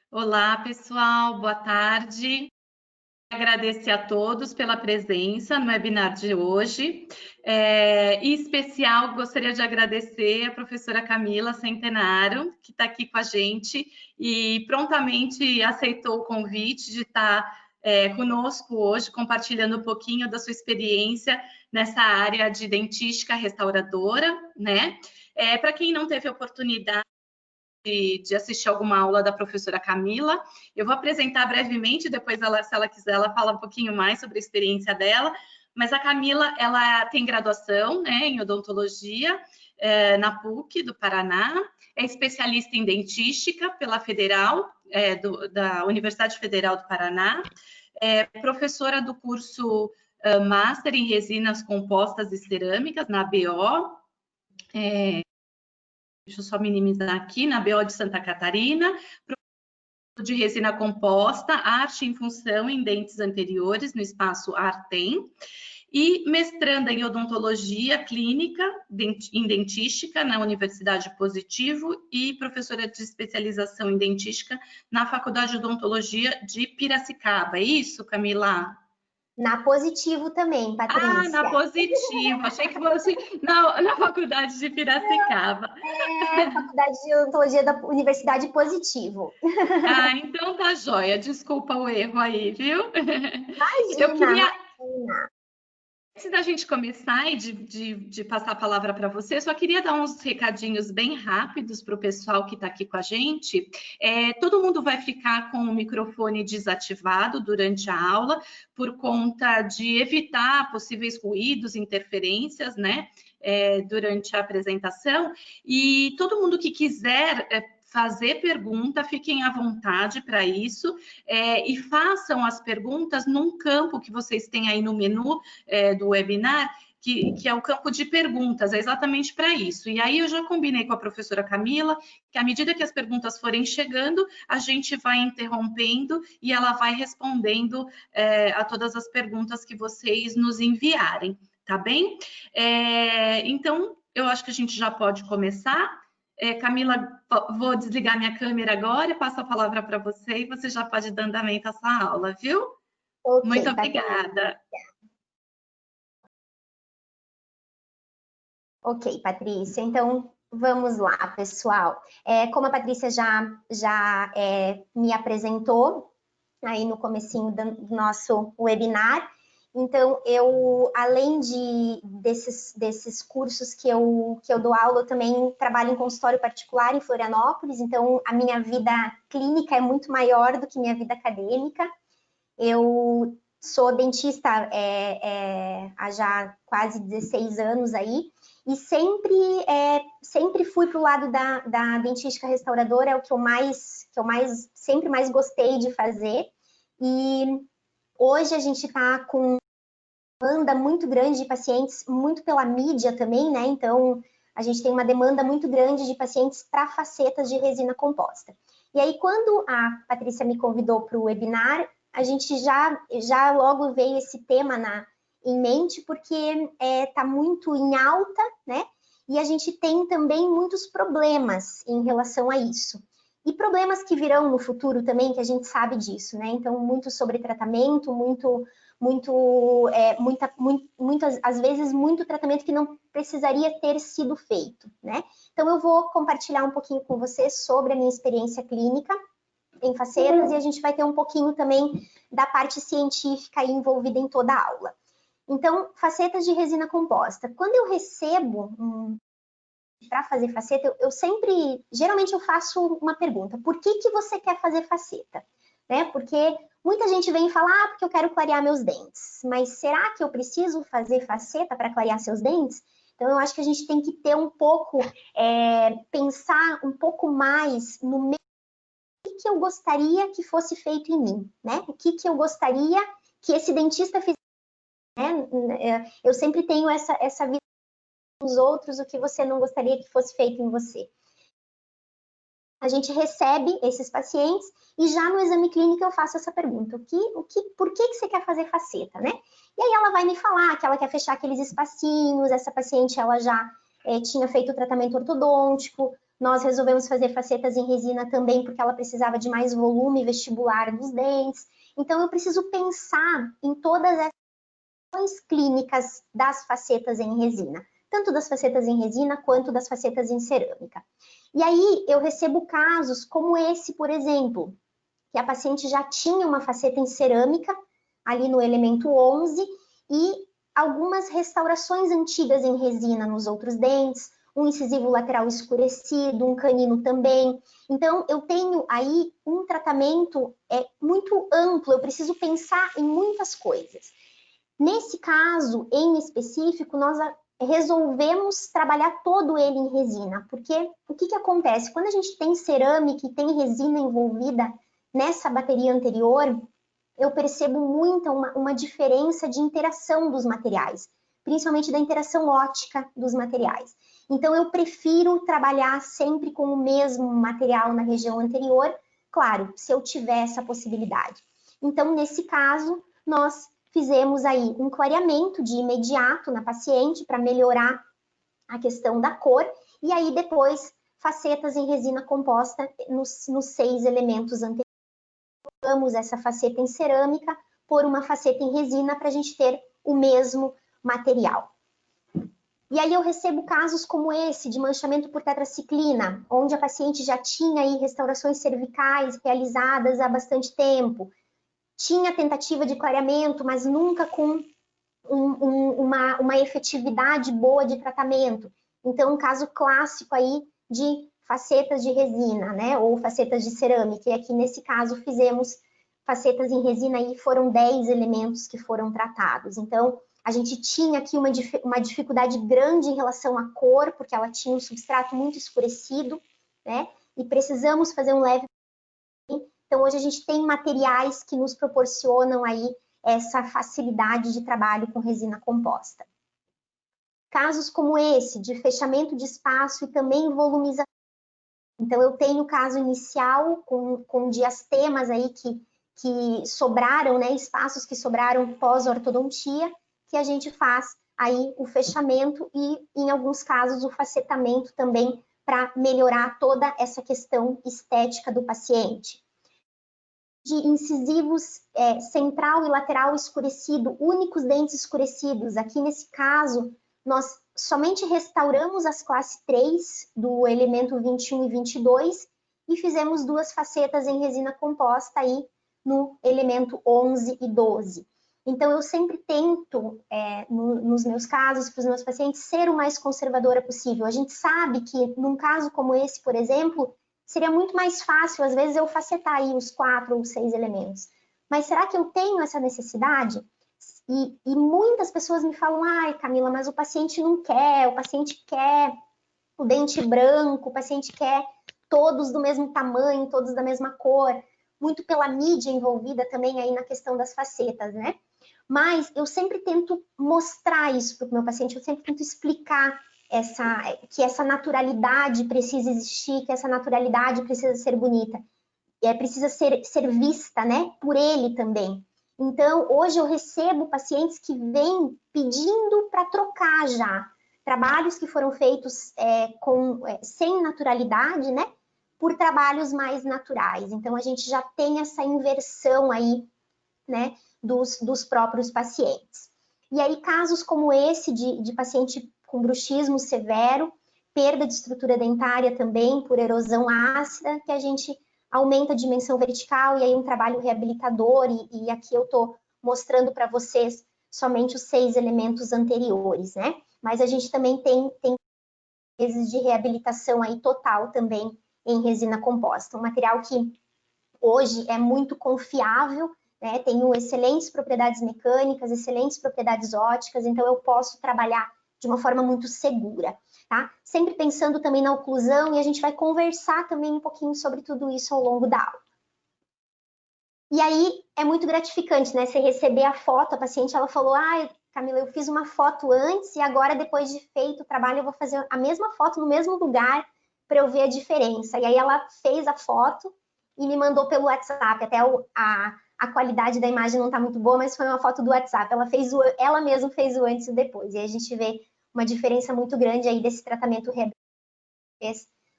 Olá, pessoal, boa tarde. Agradecer a todos pela presença no webinar de hoje. Em especial, gostaria de agradecer a professora Camila Centenaro, que está aqui com a gente e prontamente aceitou o convite de estar conosco hoje, compartilhando um pouquinho da sua experiência nessa área de dentística restauradora, né? Para quem não teve oportunidade de assistir alguma aula da professora Camila. Eu vou apresentar brevemente, depois se ela quiser, ela fala um pouquinho mais sobre a experiência dela. Mas a Camila, ela tem graduação, né, em odontologia na PUC do Paraná, é especialista em dentística pela Federal, da Universidade Federal do Paraná, é professora do curso Master em Resinas Compostas e Cerâmicas na BO, deixa eu só minimizar aqui, na BO de Santa Catarina, de resina composta, arte em função em dentes anteriores, no espaço Artem, e mestranda em odontologia clínica em dentística na Universidade Positivo e professora de especialização em dentística na Faculdade de Odontologia de Piracicaba. É isso, Camila? Na Positivo também, Patrícia. Ah, na Positivo. Achei que fosse na Faculdade de Piracicaba. Faculdade de Odontologia da Universidade Positivo. Ah, então tá joia. Desculpa o erro aí, viu? Eu Imagina, queria, imagina. antes da gente começar e de passar a palavra para você, só queria dar uns recadinhos bem rápidos para o pessoal que está aqui com a gente. Todo mundo vai ficar com o microfone desativado durante a aula, por conta de evitar possíveis ruídos, interferências, né? Durante a apresentação. E todo mundo que quiser fazer pergunta, fiquem à vontade para isso, e façam as perguntas num campo que vocês têm aí no menu do webinar, que é o campo de perguntas, é exatamente para isso. E aí eu já combinei com a professora Camila, que à medida que as perguntas forem chegando, a gente vai interrompendo e ela vai respondendo a todas as perguntas que vocês nos enviarem, tá bem? Então, eu acho que a gente já pode começar. Camila, vou desligar minha câmera agora e passo a palavra para você e você já pode dar andamento a essa aula, viu? Muito Ok, obrigada. Ok, Patrícia. Então, vamos lá, pessoal. Como a Patrícia já me apresentou aí no comecinho do nosso webinar, então, além desses cursos que eu dou aula, eu também trabalho em consultório particular em Florianópolis, então a minha vida clínica é muito maior do que minha vida acadêmica. Eu sou dentista há já quase 16 anos aí, e sempre fui para o lado da dentística restauradora, é o que eu sempre mais gostei de fazer. E hoje a gente está com uma demanda muito grande de pacientes, muito pela mídia também, né? Então, a gente tem uma demanda muito grande de pacientes para facetas de resina composta. E aí, quando a Patrícia me convidou para o webinar, a gente já logo veio esse tema em mente, porque está muito em alta, né? E a gente tem também muitos problemas em relação a isso. E problemas que virão no futuro também, que a gente sabe disso, né? Então, muito sobre tratamento, muitas às vezes muito tratamento que não precisaria ter sido feito, né? Então eu vou compartilhar um pouquinho com vocês sobre a minha experiência clínica em facetas e a gente vai ter um pouquinho também da parte científica envolvida em toda a aula. Então, facetas de resina composta. Quando eu recebo para fazer faceta, geralmente eu faço uma pergunta: por que você quer fazer faceta? Né? Porque muita gente vem falar, porque eu quero clarear meus dentes. Mas será que eu preciso fazer faceta para clarear seus dentes? Então, eu acho que a gente tem que ter um pouco, pensar um pouco mais no meio que eu gostaria que fosse feito em mim, né? O que eu gostaria que esse dentista fizesse, né? Eu sempre tenho essa visão dos outros, o que você não gostaria que fosse feito em você. A gente recebe esses pacientes e já no exame clínico eu faço essa pergunta: por que você quer fazer faceta, né? E aí ela vai me falar que ela quer fechar aqueles espacinhos, essa paciente ela já tinha feito o tratamento ortodôntico, Nós resolvemos fazer facetas em resina também porque ela precisava de mais volume vestibular dos dentes. Então, eu preciso pensar em todas as ações clínicas das facetas em resina, tanto das facetas em resina quanto das facetas em cerâmica. E aí, eu recebo casos como esse, por exemplo, que a paciente já tinha uma faceta em cerâmica, ali no elemento 11, e algumas restaurações antigas em resina nos outros dentes, um incisivo lateral escurecido, um canino também. Então, eu tenho aí um tratamento muito amplo, eu preciso pensar em muitas coisas. Nesse caso, em específico, nós resolvemos trabalhar todo ele em resina, porque o que acontece? Quando a gente tem cerâmica e tem resina envolvida nessa bateria anterior, eu percebo muito uma diferença de interação dos materiais, principalmente da interação óptica dos materiais. Então, eu prefiro trabalhar sempre com o mesmo material na região anterior, claro, se eu tiver essa possibilidade. Então, nesse caso, nós fizemos aí um clareamento de imediato na paciente para melhorar a questão da cor, e aí depois facetas em resina composta nos 6 elementos anteriores. Trocamos essa faceta em cerâmica por uma faceta em resina para a gente ter o mesmo material. E aí eu recebo casos como esse, de manchamento por tetraciclina, onde a paciente já tinha aí restaurações cervicais realizadas há bastante tempo, tinha tentativa de clareamento, mas nunca com uma efetividade boa de tratamento. Então, um caso clássico aí de facetas de resina, né, ou facetas de cerâmica, e aqui nesse caso fizemos facetas em resina e foram 10 elementos que foram tratados. Então, a gente tinha aqui uma dificuldade grande em relação à cor, porque ela tinha um substrato muito escurecido, né, e precisamos fazer um leve. Então, hoje a gente tem materiais que nos proporcionam aí essa facilidade de trabalho com resina composta. Casos como esse, de fechamento de espaço e também volumização. Então, eu tenho o caso inicial com diastemas aí que sobraram, né, espaços que sobraram pós-ortodontia, que a gente faz aí o fechamento e, em alguns casos, o facetamento também para melhorar toda essa questão estética do paciente. De incisivos central e lateral escurecido, únicos dentes escurecidos. Aqui nesse caso, nós somente restauramos as classe 3 do elemento 21 e 22 e fizemos 2 facetas em resina composta aí no elemento 11 e 12. Então, eu sempre tento, nos meus casos, para os meus pacientes, ser o mais conservadora possível. A gente sabe que, num caso como esse, por exemplo, seria muito mais fácil, às vezes, eu facetar aí os 4 ou 6 elementos. Mas será que eu tenho essa necessidade? E muitas pessoas me falam, ai, Camila, mas o paciente não quer, o paciente quer o dente branco, o paciente quer todos do mesmo tamanho, todos da mesma cor, muito pela mídia envolvida também aí na questão das facetas, né? Mas eu sempre tento mostrar isso para o meu paciente, eu sempre tento explicar que essa naturalidade precisa existir, que essa naturalidade precisa ser bonita, precisa ser vista, né, por ele também. Então, hoje eu recebo pacientes que vêm pedindo para trocar já trabalhos que foram feitos sem naturalidade, né, por trabalhos mais naturais. Então, a gente já tem essa inversão aí, né, dos próprios pacientes. E aí, casos como esse de paciente com bruxismo severo, perda de estrutura dentária também por erosão ácida, que a gente aumenta a dimensão vertical e aí um trabalho reabilitador, e aqui eu estou mostrando para vocês somente os 6 elementos anteriores, né? Mas a gente também tem vezes de reabilitação aí total também em resina composta, um material que hoje é muito confiável, né? Tem excelentes propriedades mecânicas, excelentes propriedades ópticas, então eu posso trabalhar de uma forma muito segura, tá? Sempre pensando também na oclusão, e a gente vai conversar também um pouquinho sobre tudo isso ao longo da aula. E aí é muito gratificante, né? Você receber a foto, a paciente, ela falou, ah, Camila, eu fiz uma foto antes e agora, depois de feito o trabalho, eu vou fazer a mesma foto no mesmo lugar para eu ver a diferença. E aí ela fez a foto e me mandou pelo WhatsApp, até a qualidade da imagem não está muito boa, mas foi uma foto do WhatsApp. Ela mesma fez o antes e o depois. E aí a gente vê uma diferença muito grande aí desse tratamento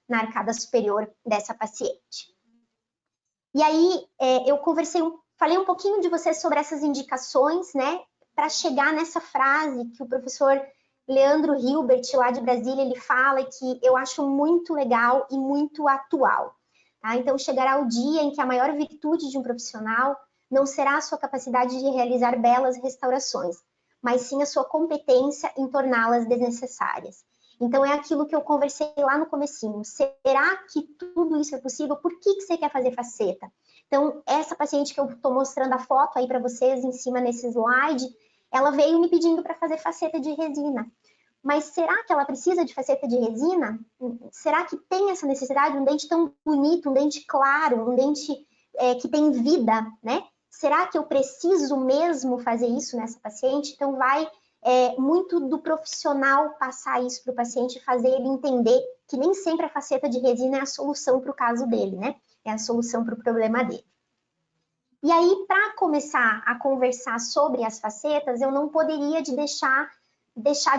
na arcada superior dessa paciente. E aí, eu falei um pouquinho de vocês sobre essas indicações, né, para chegar nessa frase que o professor Leandro Hilbert, lá de Brasília, ele fala, que eu acho muito legal e muito atual. Tá? Então, chegará o dia em que a maior virtude de um profissional não será a sua capacidade de realizar belas restaurações, mas sim a sua competência em torná-las desnecessárias. Então, é aquilo que eu conversei lá no comecinho. Será que tudo isso é possível? Por que você quer fazer faceta? Então, essa paciente que eu estou mostrando a foto aí para vocês em cima nesse slide, ela veio me pedindo para fazer faceta de resina. Mas será que ela precisa de faceta de resina? Será que tem essa necessidade? Um dente tão bonito, um dente claro, um dente que tem vida, né? Será que eu preciso mesmo fazer isso nessa paciente? Então, vai muito do profissional passar isso para o paciente, fazer ele entender que nem sempre a faceta de resina é a solução para o caso dele, né? É a solução para o problema dele. E aí, para começar a conversar sobre as facetas, eu não poderia deixar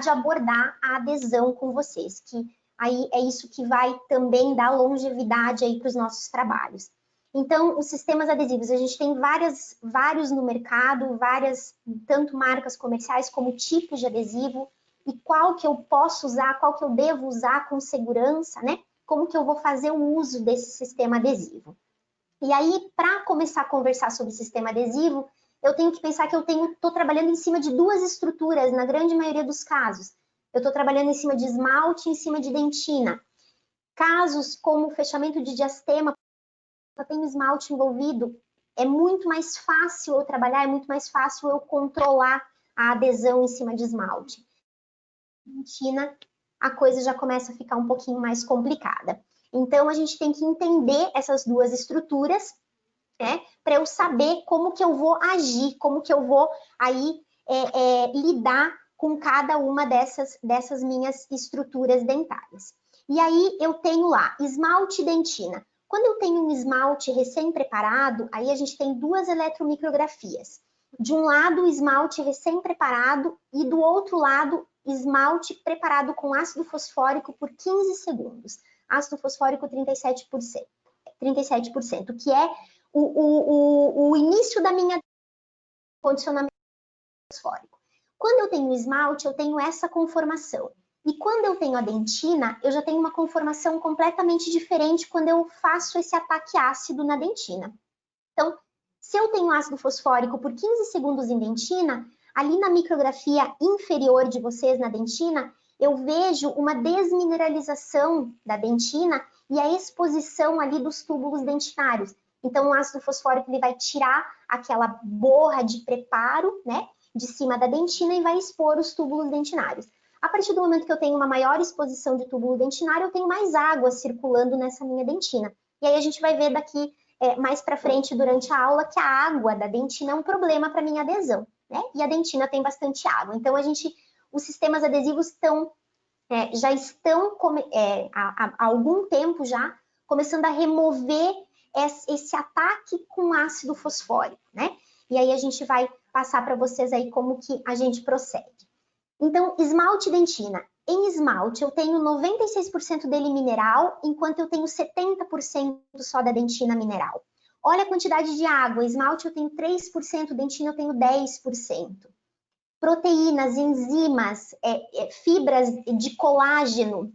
de abordar a adesão com vocês, que aí é isso que vai também dar longevidade aí para os nossos trabalhos. Então, os sistemas adesivos, a gente tem vários no mercado, tanto marcas comerciais como tipos de adesivo, e qual que eu posso usar, qual que eu devo usar com segurança, né? Como que eu vou fazer o uso desse sistema adesivo. E aí, para começar a conversar sobre sistema adesivo, eu tenho que pensar que eu estou trabalhando em cima de duas estruturas, na grande maioria dos casos. Eu estou trabalhando em cima de esmalte e em cima de dentina. Casos como fechamento de diastema, eu tenho esmalte envolvido, é muito mais fácil eu trabalhar, é muito mais fácil eu controlar a adesão em cima de esmalte. Dentina, a coisa já começa a ficar um pouquinho mais complicada. Então, a gente tem que entender essas duas estruturas, né, para eu saber como que eu vou agir, como que eu vou aí lidar com cada uma dessas minhas estruturas dentárias. E aí eu tenho lá esmalte e dentina. Quando eu tenho um esmalte recém-preparado, aí a gente tem duas eletromicrografias. De um lado, esmalte recém-preparado e do outro lado, esmalte preparado com ácido fosfórico por 15 segundos. Ácido fosfórico 37%, que é o início da minha condicionamento fosfórico. Quando eu tenho esmalte, eu tenho essa conformação. E quando eu tenho a dentina, eu já tenho uma conformação completamente diferente quando eu faço esse ataque ácido na dentina. Então, se eu tenho ácido fosfórico por 15 segundos em dentina, ali na micrografia inferior de vocês na dentina, eu vejo uma desmineralização da dentina e a exposição ali dos túbulos dentinários. Então, o ácido fosfórico ele vai tirar aquela borra de preparo, né, de cima da dentina e vai expor os túbulos dentinários. A partir do momento que eu tenho uma maior exposição de túbulo dentinário, eu tenho mais água circulando nessa minha dentina. E aí a gente vai ver daqui mais para frente durante a aula que a água da dentina é um problema para minha adesão, né? E a dentina tem bastante água. Então, os sistemas adesivos já estão há algum tempo já começando a remover esse ataque com ácido fosfórico, né? E aí a gente vai passar para vocês aí como que a gente procede. Então, esmalte e dentina. Em esmalte, eu tenho 96% dele mineral, enquanto eu tenho 70% só da dentina mineral. Olha a quantidade de água. Esmalte eu tenho 3%, dentina eu tenho 10%. Proteínas, enzimas, fibras de colágeno.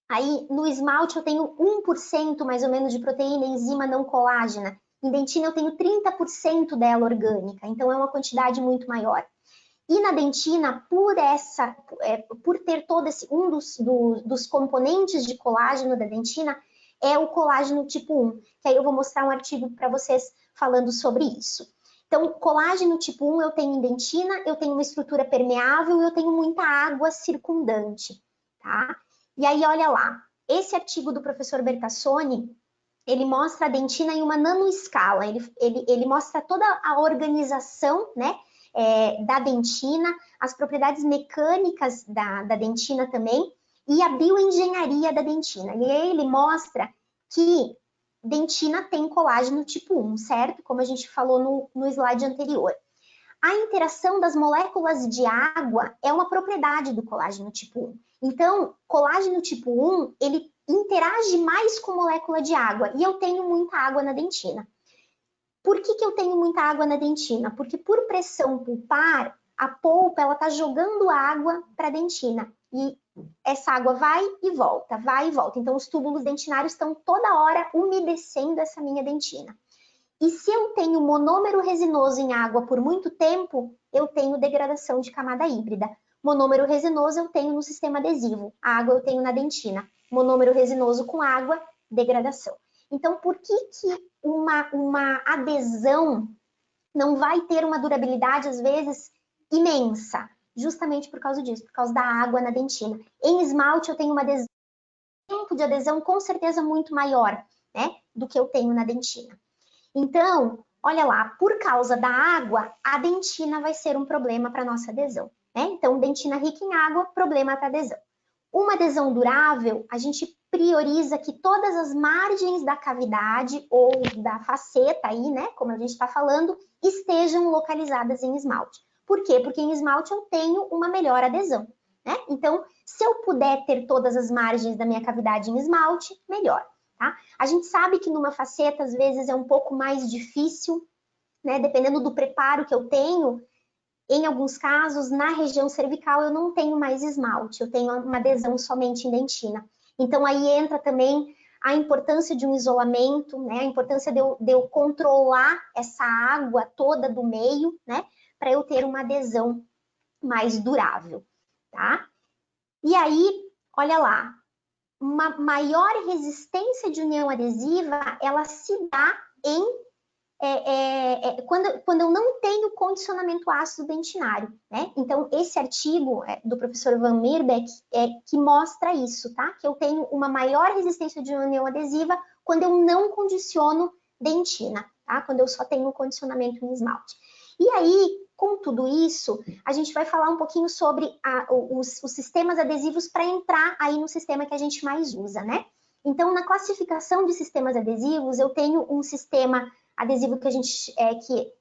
Aí, no esmalte, eu tenho 1% mais ou menos de proteína, enzima não colágena. Em dentina, eu tenho 30% dela orgânica, então é uma quantidade muito maior. E na dentina, por ter todo um dos componentes de colágeno da dentina, é o colágeno tipo 1, que aí eu vou mostrar um artigo para vocês falando sobre isso. Então, colágeno tipo 1 eu tenho em dentina, eu tenho uma estrutura permeável e eu tenho muita água circundante, tá? E aí, olha lá, esse artigo do professor Bertassoni, ele mostra a dentina em uma nanoescala, ele mostra toda a organização, né, da dentina, as propriedades mecânicas da dentina também, e a bioengenharia da dentina. E aí ele mostra que dentina tem colágeno tipo 1, certo? Como a gente falou no slide anterior. A interação das moléculas de água é uma propriedade do colágeno tipo 1. Então, colágeno tipo 1, ele interage mais com molécula de água e eu tenho muita água na dentina. Por que eu tenho muita água na dentina? Porque por pressão pulpar, a polpa ela está jogando água para a dentina e essa água vai e volta, vai e volta. Então os túbulos dentinários estão toda hora umedecendo essa minha dentina. E se eu tenho monômero resinoso em água por muito tempo, eu tenho degradação de camada híbrida. Monômero resinoso eu tenho no sistema adesivo, a água eu tenho na dentina. Monômero resinoso com água, degradação. Então, por que uma adesão não vai ter uma durabilidade, às vezes, imensa? Justamente por causa disso, por causa da água na dentina. Em esmalte, eu tenho uma adesão, tempo de adesão com certeza muito maior, né, do que eu tenho na dentina. Então, olha lá, por causa da água, a dentina vai ser um problema para a nossa adesão, né? Então, dentina rica em água, problema para adesão. Uma adesão durável, a gente prioriza que todas as margens da cavidade ou da faceta aí, né, como a gente está falando, estejam localizadas em esmalte. Por quê? Porque em esmalte eu tenho uma melhor adesão, né? Então, se eu puder ter todas as margens da minha cavidade em esmalte, melhor. Tá? A gente sabe que numa faceta, às vezes, é um pouco mais difícil, né? Dependendo do preparo que eu tenho, em alguns casos, na região cervical, eu não tenho mais esmalte, eu tenho uma adesão somente em dentina. Então, aí entra também a importância de um isolamento, né? A importância de eu controlar essa água toda do meio, né? Para eu ter uma adesão mais durável, tá? E aí, olha lá, uma maior resistência de união adesiva, ela se dá quando eu não tenho condicionamento ácido dentinário, né? Então, esse artigo do professor Van Meerbeek que mostra isso, tá? Que eu tenho uma maior resistência de união adesiva quando eu não condiciono dentina, tá? Quando eu só tenho condicionamento em esmalte. E aí, com tudo isso, a gente vai falar um pouquinho sobre os sistemas adesivos para entrar aí no sistema que a gente mais usa, né? Então, na classificação de sistemas adesivos, eu tenho um sistema adesivo que a gente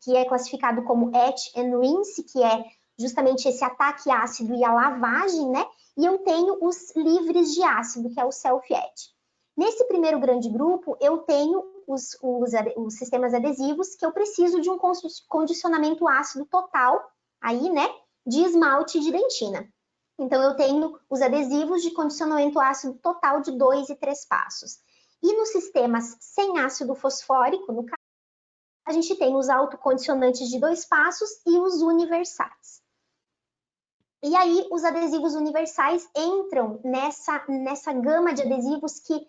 que é classificado como etch and rinse, que é justamente esse ataque ácido e a lavagem, né? E eu tenho os livres de ácido, que é o self-etch. Nesse primeiro grande grupo, eu tenho os sistemas adesivos que eu preciso de um condicionamento ácido total, aí, né, de esmalte de dentina. Então, eu tenho os adesivos de condicionamento ácido total de 2 e 3 passos. E nos sistemas sem ácido fosfórico, no caso, a gente tem os autocondicionantes de 2 passos e os universais. E aí, os adesivos universais entram nessa gama de adesivos que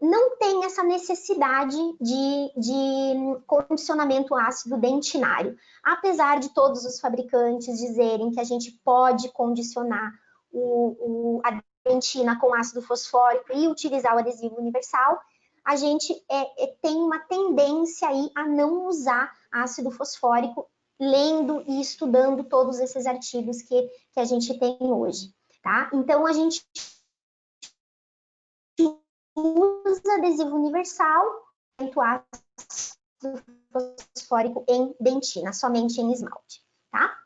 não tem essa necessidade de condicionamento ácido dentinário. Apesar de todos os fabricantes dizerem que a gente pode condicionar a dentina com ácido fosfórico e utilizar o adesivo universal, a gente tem uma tendência aí a não usar ácido fosfórico, lendo e estudando todos esses artigos que a gente tem hoje, tá? Então, a gente usa adesivo universal, ácido fosfórico em dentina, somente em esmalte, tá?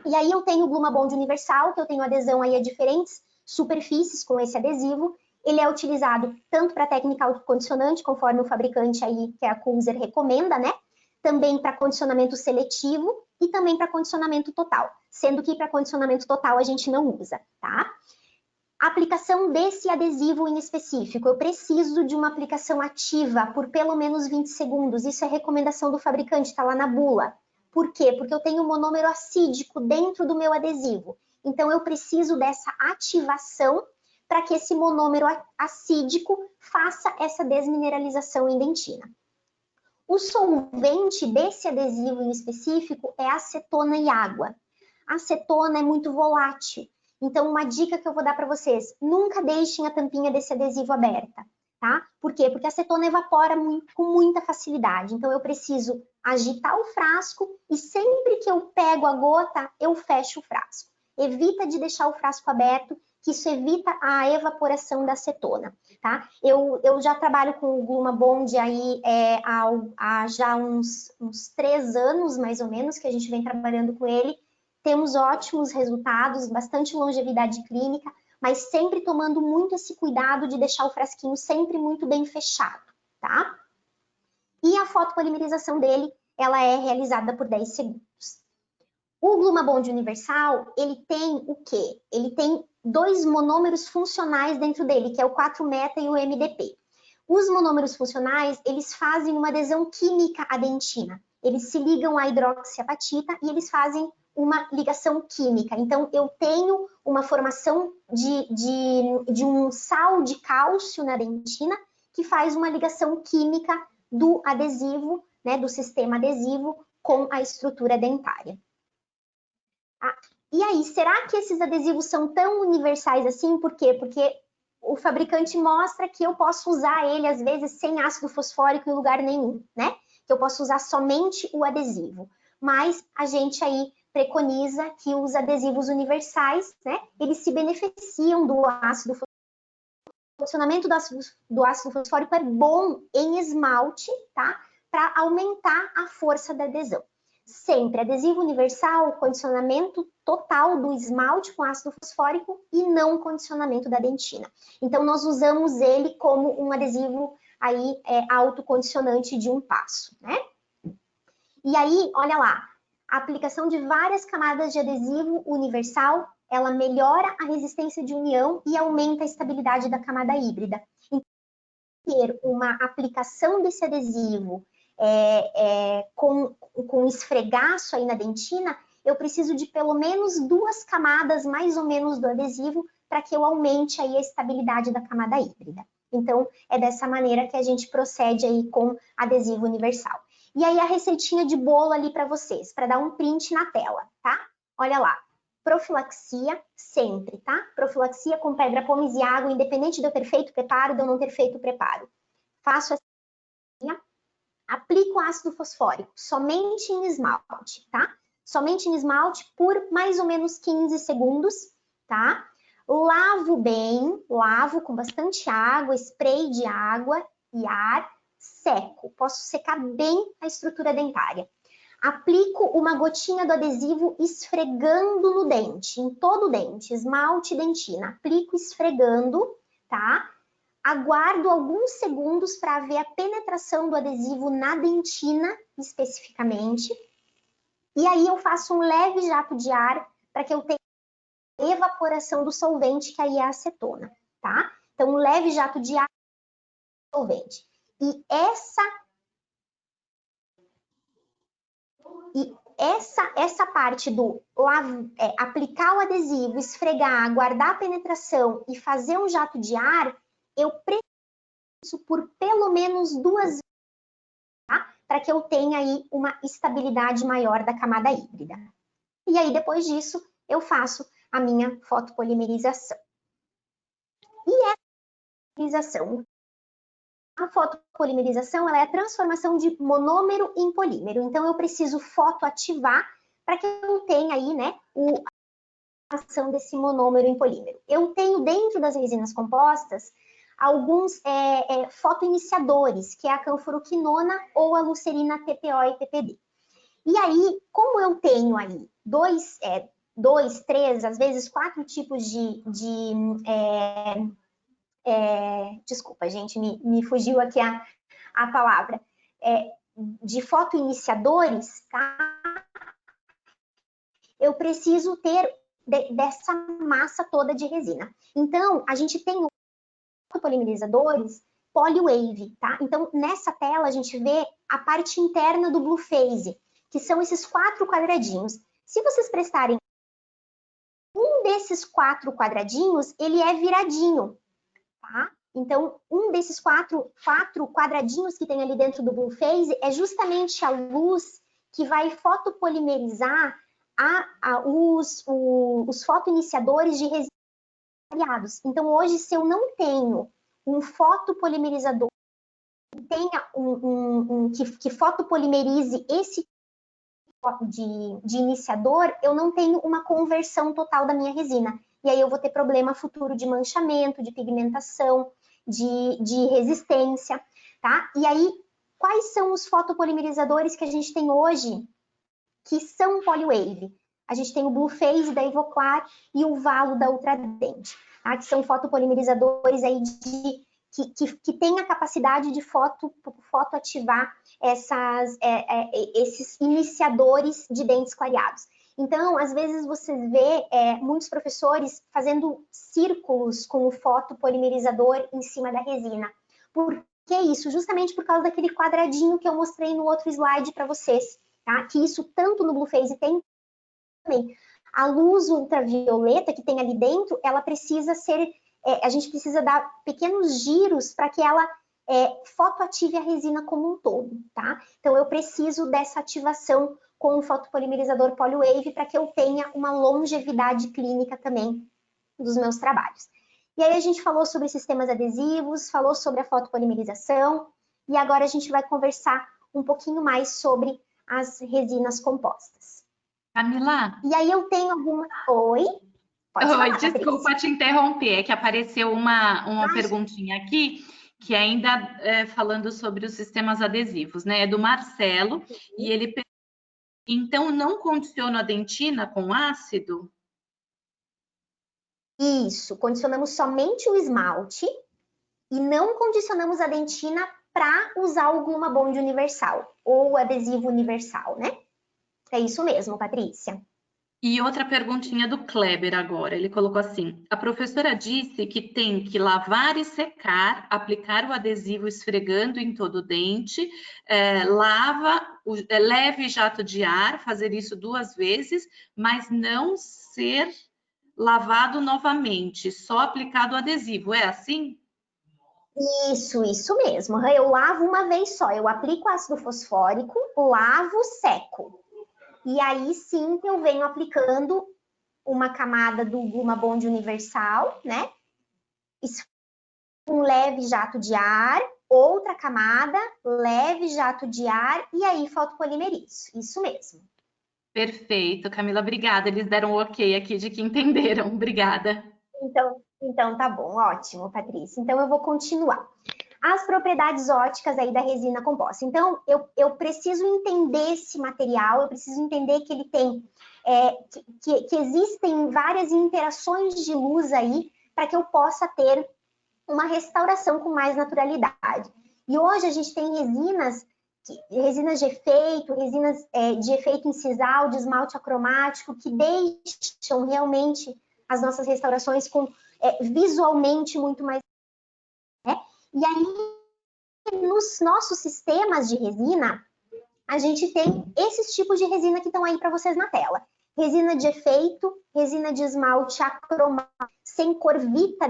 E aí eu tenho o Gluma Bond universal, que eu tenho adesão aí a diferentes superfícies com esse adesivo. Ele é utilizado tanto para técnica autocondicionante, conforme o fabricante aí, que é a Kunzer, recomenda, né? Também para condicionamento seletivo e também para condicionamento total, sendo que para condicionamento total a gente não usa, tá? A aplicação desse adesivo em específico, eu preciso de uma aplicação ativa por pelo menos 20 segundos. Isso é recomendação do fabricante, está lá na bula. Por quê? Porque eu tenho um monômero acídico dentro do meu adesivo. Então, eu preciso dessa ativação para que esse monômero acídico faça essa desmineralização em dentina. O solvente desse adesivo em específico é acetona e água. A acetona é muito volátil. Então, uma dica que eu vou dar para vocês, nunca deixem a tampinha desse adesivo aberta, tá? Por quê? Porque a acetona evapora com muita facilidade. Então, eu preciso agitar o frasco e sempre que eu pego a gota, eu fecho o frasco. Evita de deixar o frasco aberto, que isso evita a evaporação da acetona, tá? Eu já trabalho com o Gluma Bond aí há já uns 3 anos, mais ou menos, que a gente vem trabalhando com ele. Temos ótimos resultados, bastante longevidade clínica, mas sempre tomando muito esse cuidado de deixar o frasquinho sempre muito bem fechado, tá? E a fotopolimerização dele, ela é realizada por 10 segundos. O Glumabond universal, ele tem o quê? Ele tem 2 monômeros funcionais dentro dele, que é o 4-meta e o MDP. Os monômeros funcionais, eles fazem uma adesão química à dentina. Eles se ligam à hidroxiapatita e eles fazem uma ligação química. Então, eu tenho uma formação de um sal de cálcio na dentina que faz uma ligação química do adesivo, né, do sistema adesivo com a estrutura dentária. E aí, será que esses adesivos são tão universais assim? Por quê? Porque o fabricante mostra que eu posso usar ele, às vezes, sem ácido fosfórico em lugar nenhum, né? Que eu posso usar somente o adesivo. Mas a gente aí preconiza que os adesivos universais, né? Eles se beneficiam do ácido fosfórico. O funcionamento do ácido fosfórico é bom em esmalte, tá? Para aumentar a força da adesão. Sempre adesivo universal, condicionamento total do esmalte com ácido fosfórico e não condicionamento da dentina. Então, nós usamos ele como um adesivo aí autocondicionante de um passo, né? E aí, olha lá, a aplicação de várias camadas de adesivo universal, ela melhora a resistência de união e aumenta a estabilidade da camada híbrida. Então, ter uma aplicação desse adesivo com esfregaço aí na dentina, eu preciso de pelo menos 2 camadas mais ou menos do adesivo para que eu aumente aí a estabilidade da camada híbrida. Então, é dessa maneira que a gente procede aí com adesivo universal. E aí a receitinha de bolo ali para vocês, para dar um print na tela, tá? Olha lá, profilaxia sempre, tá? Profilaxia com pedra, pomes e água, independente de eu ter feito preparo, de eu não ter feito preparo. Faço assim, aplico ácido fosfórico somente em esmalte, tá? Somente em esmalte por mais ou menos 15 segundos, tá? Lavo bem, lavo com bastante água, spray de água e ar, seco. Posso secar bem a estrutura dentária. Aplico uma gotinha do adesivo esfregando no dente, em todo o dente, esmalte e dentina. Aplico esfregando, tá? Aguardo alguns segundos para ver a penetração do adesivo na dentina, especificamente. E aí eu faço um leve jato de ar para que eu tenha evaporação do solvente, que aí é a acetona, tá? Então, um leve jato de ar do solvente. E essa parte do aplicar o adesivo, esfregar, guardar a penetração e fazer um jato de ar, eu preciso por pelo menos 2 vezes, tá? Para que eu tenha aí uma estabilidade maior da camada híbrida. E aí, depois disso, eu faço a minha fotopolimerização. E essa polimerização? A fotopolimerização, ela é a transformação de monômero em polímero. Então, eu preciso fotoativar para que eu tenha aí, né, a ação desse monômero em polímero. Eu tenho dentro das resinas compostas alguns fotoiniciadores, que é a canforoquinona ou a lucerina TPO e TPD. E aí, como eu tenho aí 2, 3, às vezes 4 tipos desculpa, gente, me fugiu aqui a palavra, de fotoiniciadores, tá? Eu preciso ter dessa massa toda de resina. Então, a gente tem fotopolimerizadores Polywave, tá? Então, nessa tela, a gente vê a parte interna do Blue Phase, que são esses 4 quadradinhos. Se vocês prestarem, um desses 4 quadradinhos, ele é viradinho, tá? Então, um desses 4 quadradinhos que tem ali dentro do Blue Phase é justamente a luz que vai fotopolimerizar os fotoiniciadores de resina variados. Então, hoje, se eu não tenho um fotopolimerizador que tenha que fotopolimerize esse tipo de iniciador, eu não tenho uma conversão total da minha resina. E aí eu vou ter problema futuro de manchamento, de pigmentação, de resistência, tá? E aí, quais são os fotopolimerizadores que a gente tem hoje que são Polywave? A gente tem o Blue Phase da Ivoclar e o Valo da Ultradent. tá? Que são fotopolimerizadores aí que têm a capacidade de fotoativar esses iniciadores de dentes clareados. Então, às vezes você vê muitos professores fazendo círculos com o fotopolimerizador em cima da resina. Por que isso? Justamente por causa daquele quadradinho que eu mostrei no outro slide para vocês, tá? Que isso tanto no Blueface tem também. A luz ultravioleta que tem ali dentro, ela precisa ser... a gente precisa dar pequenos giros para que ela fotoative a resina como um todo, tá? Então, eu preciso dessa ativação com o fotopolimerizador PolyWave para que eu tenha uma longevidade clínica também dos meus trabalhos. E aí a gente falou sobre sistemas adesivos, falou sobre a fotopolimerização, e agora a gente vai conversar um pouquinho mais sobre as resinas compostas. Camila? E aí eu tenho alguma... Oi? Pode falar, Oi, desculpa Patrícia. te interromper, é que apareceu uma perguntinha aqui, que ainda falando sobre os sistemas adesivos, né? É do Marcelo, e ele pergunta, então não condiciono a dentina com ácido? Isso, condicionamos somente o esmalte e não condicionamos a dentina para usar o Gluma Bond universal, ou adesivo universal, né? É isso mesmo, Patrícia. E outra perguntinha do Kleber agora, ele colocou assim, a professora disse que tem que lavar e secar, aplicar o adesivo esfregando em todo o dente, leve jato de ar, fazer isso 2 vezes, mas não ser lavado novamente, só aplicado o adesivo, é assim? Isso mesmo. Eu lavo uma vez só, eu aplico ácido fosfórico, lavo, seco. E aí sim eu venho aplicando uma camada do Gluma Bond universal, né? Um leve jato de ar, outra camada, leve jato de ar, e aí fotopolimerizo. Isso mesmo. Perfeito, Camila, obrigada. Eles deram um ok aqui de que entenderam. Obrigada. Então tá bom, ótimo, Patrícia. Então eu vou continuar. As propriedades ópticas aí da resina composta. Então, eu preciso entender esse material, eu preciso entender que ele tem, que existem várias interações de luz aí para que eu possa ter uma restauração com mais naturalidade. E hoje a gente tem resinas de efeito, resinas de efeito incisal, de esmalte acromático, que deixam realmente as nossas restaurações com visualmente muito mais... Né? E aí, nos nossos sistemas de resina, a gente tem esses tipos de resina que estão aí para vocês na tela. Resina de efeito, resina de esmalte acromático, sem corvita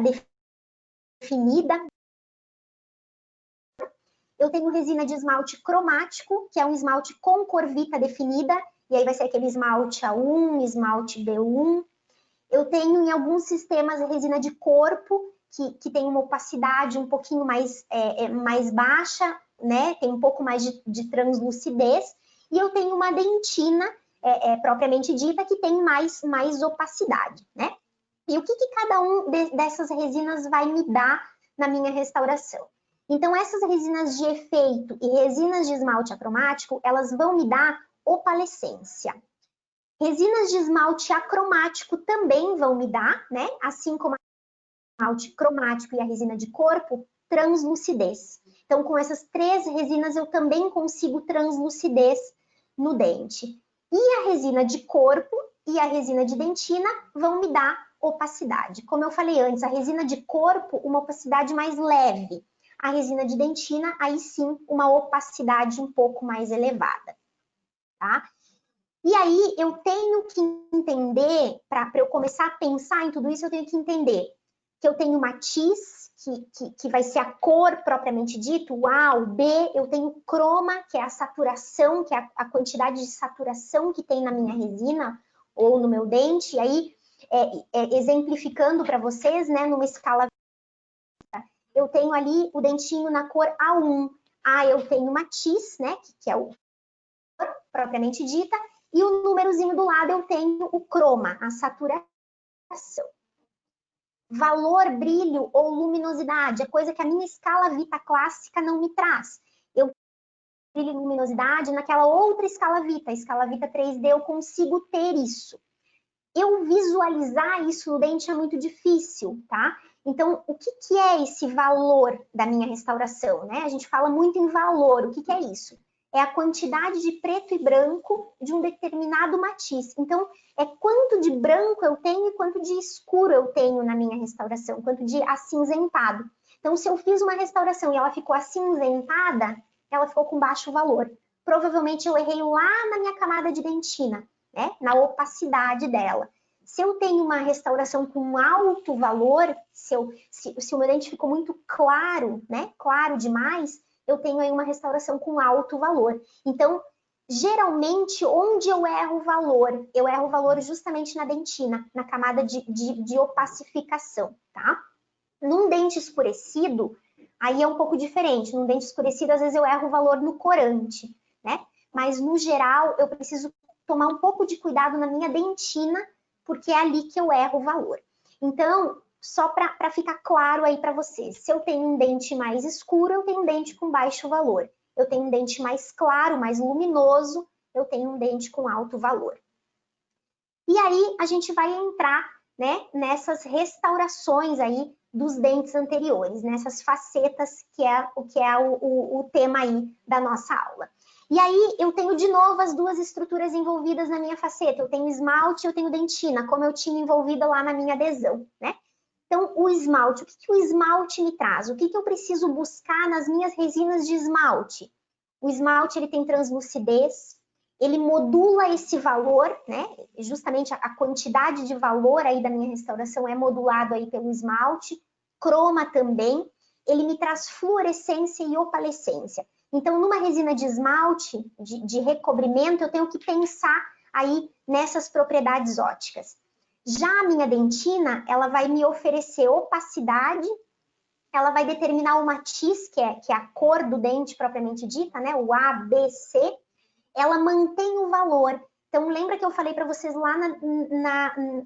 definida. Eu tenho resina de esmalte cromático, que é um esmalte com corvita definida, e aí vai ser aquele esmalte A1, esmalte B1. Eu tenho em alguns sistemas resina de corpo, que tem uma opacidade um pouquinho mais baixa, né? Tem um pouco mais de translucidez. E eu tenho uma dentina, propriamente dita, que tem mais opacidade, né? E o que cada um dessas resinas vai me dar na minha restauração? Então, essas resinas de efeito e resinas de esmalte acromático, elas vão me dar opalescência. Resinas de esmalte acromático também vão me dar, né? Assim como a esmalte cromático e a resina de corpo, translucidez. Então, com essas 3 resinas, eu também consigo translucidez no dente. E a resina de corpo e a resina de dentina vão me dar opacidade. Como eu falei antes, a resina de corpo, uma opacidade mais leve. A resina de dentina, aí sim, uma opacidade um pouco mais elevada, tá? E aí, eu tenho que entender, para eu começar a pensar em tudo isso, eu tenho que entender que eu tenho matiz, que vai ser a cor propriamente dito, o A, o B, eu tenho croma, que é a saturação, que é a quantidade de saturação que tem na minha resina ou no meu dente, e aí, exemplificando para vocês, né, numa escala, eu tenho ali o dentinho na cor A1, eu tenho matiz, né, que é o cor propriamente dita, e o númerozinho do lado eu tenho o croma, a saturação. Valor, brilho ou luminosidade, é coisa que a minha escala Vita clássica não me traz. Eu brilho e luminosidade naquela outra escala Vita, a escala Vita 3D, eu consigo ter isso. eu visualizar isso no dente é muito difícil, tá? Então, o que é esse valor da minha restauração, né? A gente fala muito em valor, o que é isso? É a quantidade de preto e branco de um determinado matiz. Então, é quanto de branco eu tenho e quanto de escuro eu tenho na minha restauração, quanto de acinzentado. Então, se eu fiz uma restauração e ela ficou acinzentada, ela ficou com baixo valor. Provavelmente eu errei lá na minha camada de dentina, né? Na opacidade dela. Se eu tenho uma restauração com alto valor, se o meu dente ficou muito claro, né? Claro demais, eu tenho aí uma restauração com alto valor. Então, geralmente, onde eu erro o valor? Eu erro o valor justamente na dentina, na camada de opacificação, tá? Num dente escurecido, aí é um pouco diferente. Num dente escurecido, às vezes eu erro o valor no corante, né? Mas, no geral, eu preciso tomar um pouco de cuidado na minha dentina, porque é ali que eu erro o valor. Então, só para ficar claro aí para vocês, se eu tenho um dente mais escuro, eu tenho um dente com baixo valor. Eu tenho um dente mais claro, mais luminoso, eu tenho um dente com alto valor. E aí, a gente vai entrar, né, nessas restaurações aí dos dentes anteriores, nessas facetas que é o tema aí da nossa aula. E aí, eu tenho de novo as duas estruturas envolvidas na minha faceta. Eu tenho esmalte e eu tenho dentina, como eu tinha envolvida lá na minha adesão, né? Então, o esmalte, o que o esmalte me traz? O que eu preciso buscar nas minhas resinas de esmalte? O esmalte, ele tem translucidez, ele modula esse valor, né? Justamente a quantidade de valor aí da minha restauração é modulado aí pelo esmalte, croma também, ele me traz fluorescência e opalescência. Então, numa resina de esmalte, de recobrimento, eu tenho que pensar aí nessas propriedades ópticas. Já a minha dentina, ela vai me oferecer opacidade, ela vai determinar o matiz, que é a cor do dente propriamente dita, né? O A, B, C. Ela mantém o valor. Então, lembra que eu falei para vocês lá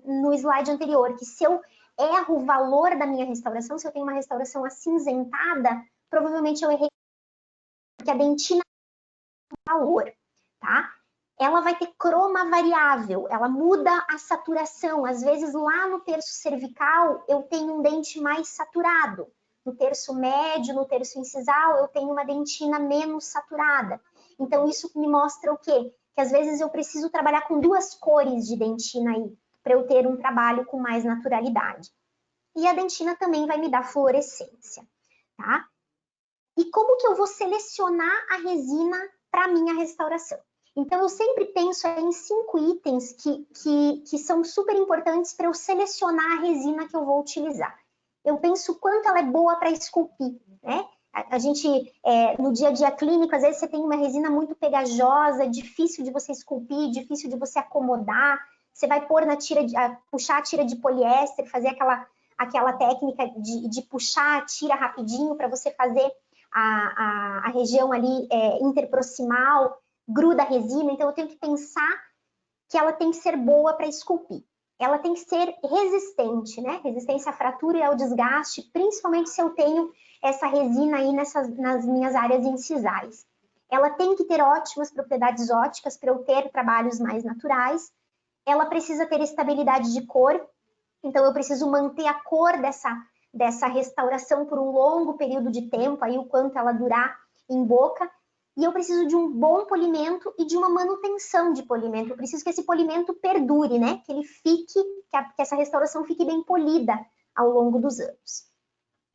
no slide anterior, que se eu erro o valor da minha restauração, se eu tenho uma restauração acinzentada, provavelmente eu errei, porque a dentina tem valor, tá? Ela vai ter croma variável, ela muda a saturação. Às vezes, lá no terço cervical, eu tenho um dente mais saturado. No terço médio, no terço incisal, eu tenho uma dentina menos saturada. Então, isso me mostra o quê? Que às vezes eu preciso trabalhar com duas cores de dentina aí, para eu ter um trabalho com mais naturalidade. E a dentina também vai me dar fluorescência, tá? E como que eu vou selecionar a resina para minha restauração? Então, eu sempre penso em 5 itens que são super importantes para eu selecionar a resina que eu vou utilizar. Eu penso quanto ela é boa para esculpir, né? A gente, no dia a dia clínico, às vezes você tem uma resina muito pegajosa, difícil de você esculpir, difícil de você acomodar. Você vai pôr na tira, puxar a tira de poliéster, fazer aquela técnica de puxar a tira rapidinho para você fazer a região ali interproximal, gruda a resina. Então, eu tenho que pensar que ela tem que ser boa para esculpir. Ela tem que ser resistente, né? Resistência à fratura e ao desgaste, principalmente se eu tenho essa resina aí nas minhas áreas incisais. Ela tem que ter ótimas propriedades ópticas para eu ter trabalhos mais naturais. Ela precisa ter estabilidade de cor, então eu preciso manter a cor dessa restauração por um longo período de tempo, aí o quanto ela durar em boca. E eu preciso de um bom polimento e de uma manutenção de polimento. Eu preciso que esse polimento perdure, né? Que ele fique, que essa restauração fique bem polida ao longo dos anos.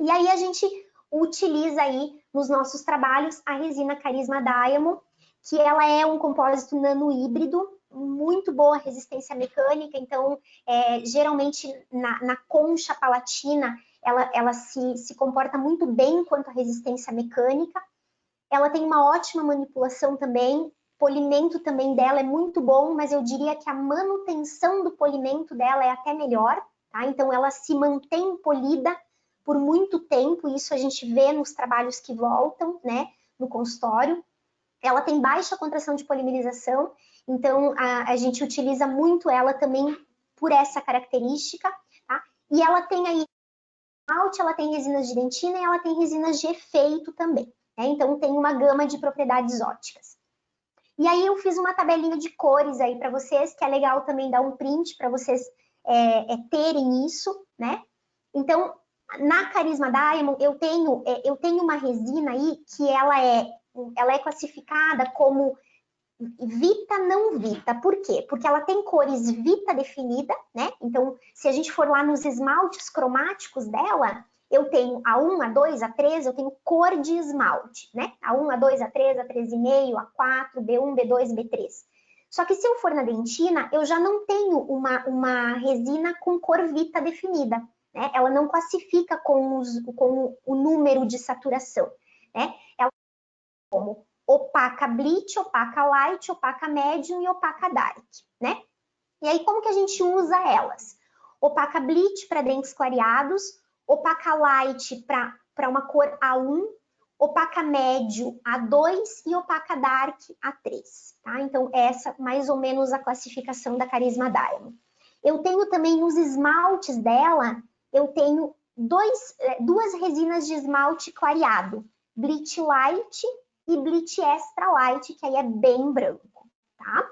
E aí a gente utiliza aí nos nossos trabalhos a resina Carisma Diamond, que ela é um compósito nano-híbrido, muito boa resistência mecânica. Então, geralmente na concha palatina, ela se comporta muito bem quanto à resistência mecânica. Ela tem uma ótima manipulação também, polimento também dela é muito bom, mas eu diria que a manutenção do polimento dela é até melhor, tá? Então, ela se mantém polida por muito tempo, isso a gente vê nos trabalhos que voltam, né, no consultório. Ela tem baixa contração de polimerização, então a gente utiliza muito ela também por essa característica, tá? E ela tem aí esmalte, ela tem resinas de dentina e ela tem resinas de efeito também. Então, tem uma gama de propriedades ópticas. E aí eu fiz uma tabelinha de cores aí para vocês, que é legal também dar um print para vocês terem isso, né? Então, na Carisma Diamond, eu tenho uma resina aí que ela é classificada como Vita não Vita. Por quê? Porque ela tem cores Vita definida, né? Então, se a gente for lá nos esmaltes cromáticos dela, eu tenho A1, A2, A3, eu tenho cor de esmalte, né? A1, A2, A3, A3,5, A4, B1, B2, B3. Só que se eu for na dentina, eu já não tenho uma resina com cor Vita definida, né? Ela não classifica com o número de saturação, né? Ela como opaca bleach, opaca light, opaca medium e opaca dark, né? E aí, como que a gente usa elas? Opaca bleach para dentes clareados, opaca light para uma cor A1, opaca médio A2 e opaca dark A3, tá? Então, essa mais ou menos a classificação da Carisma Diamond. Eu tenho também os esmaltes dela, eu tenho duas resinas de esmalte clareado, Bleach Light e Bleach Extra Light, que aí é bem branco, tá?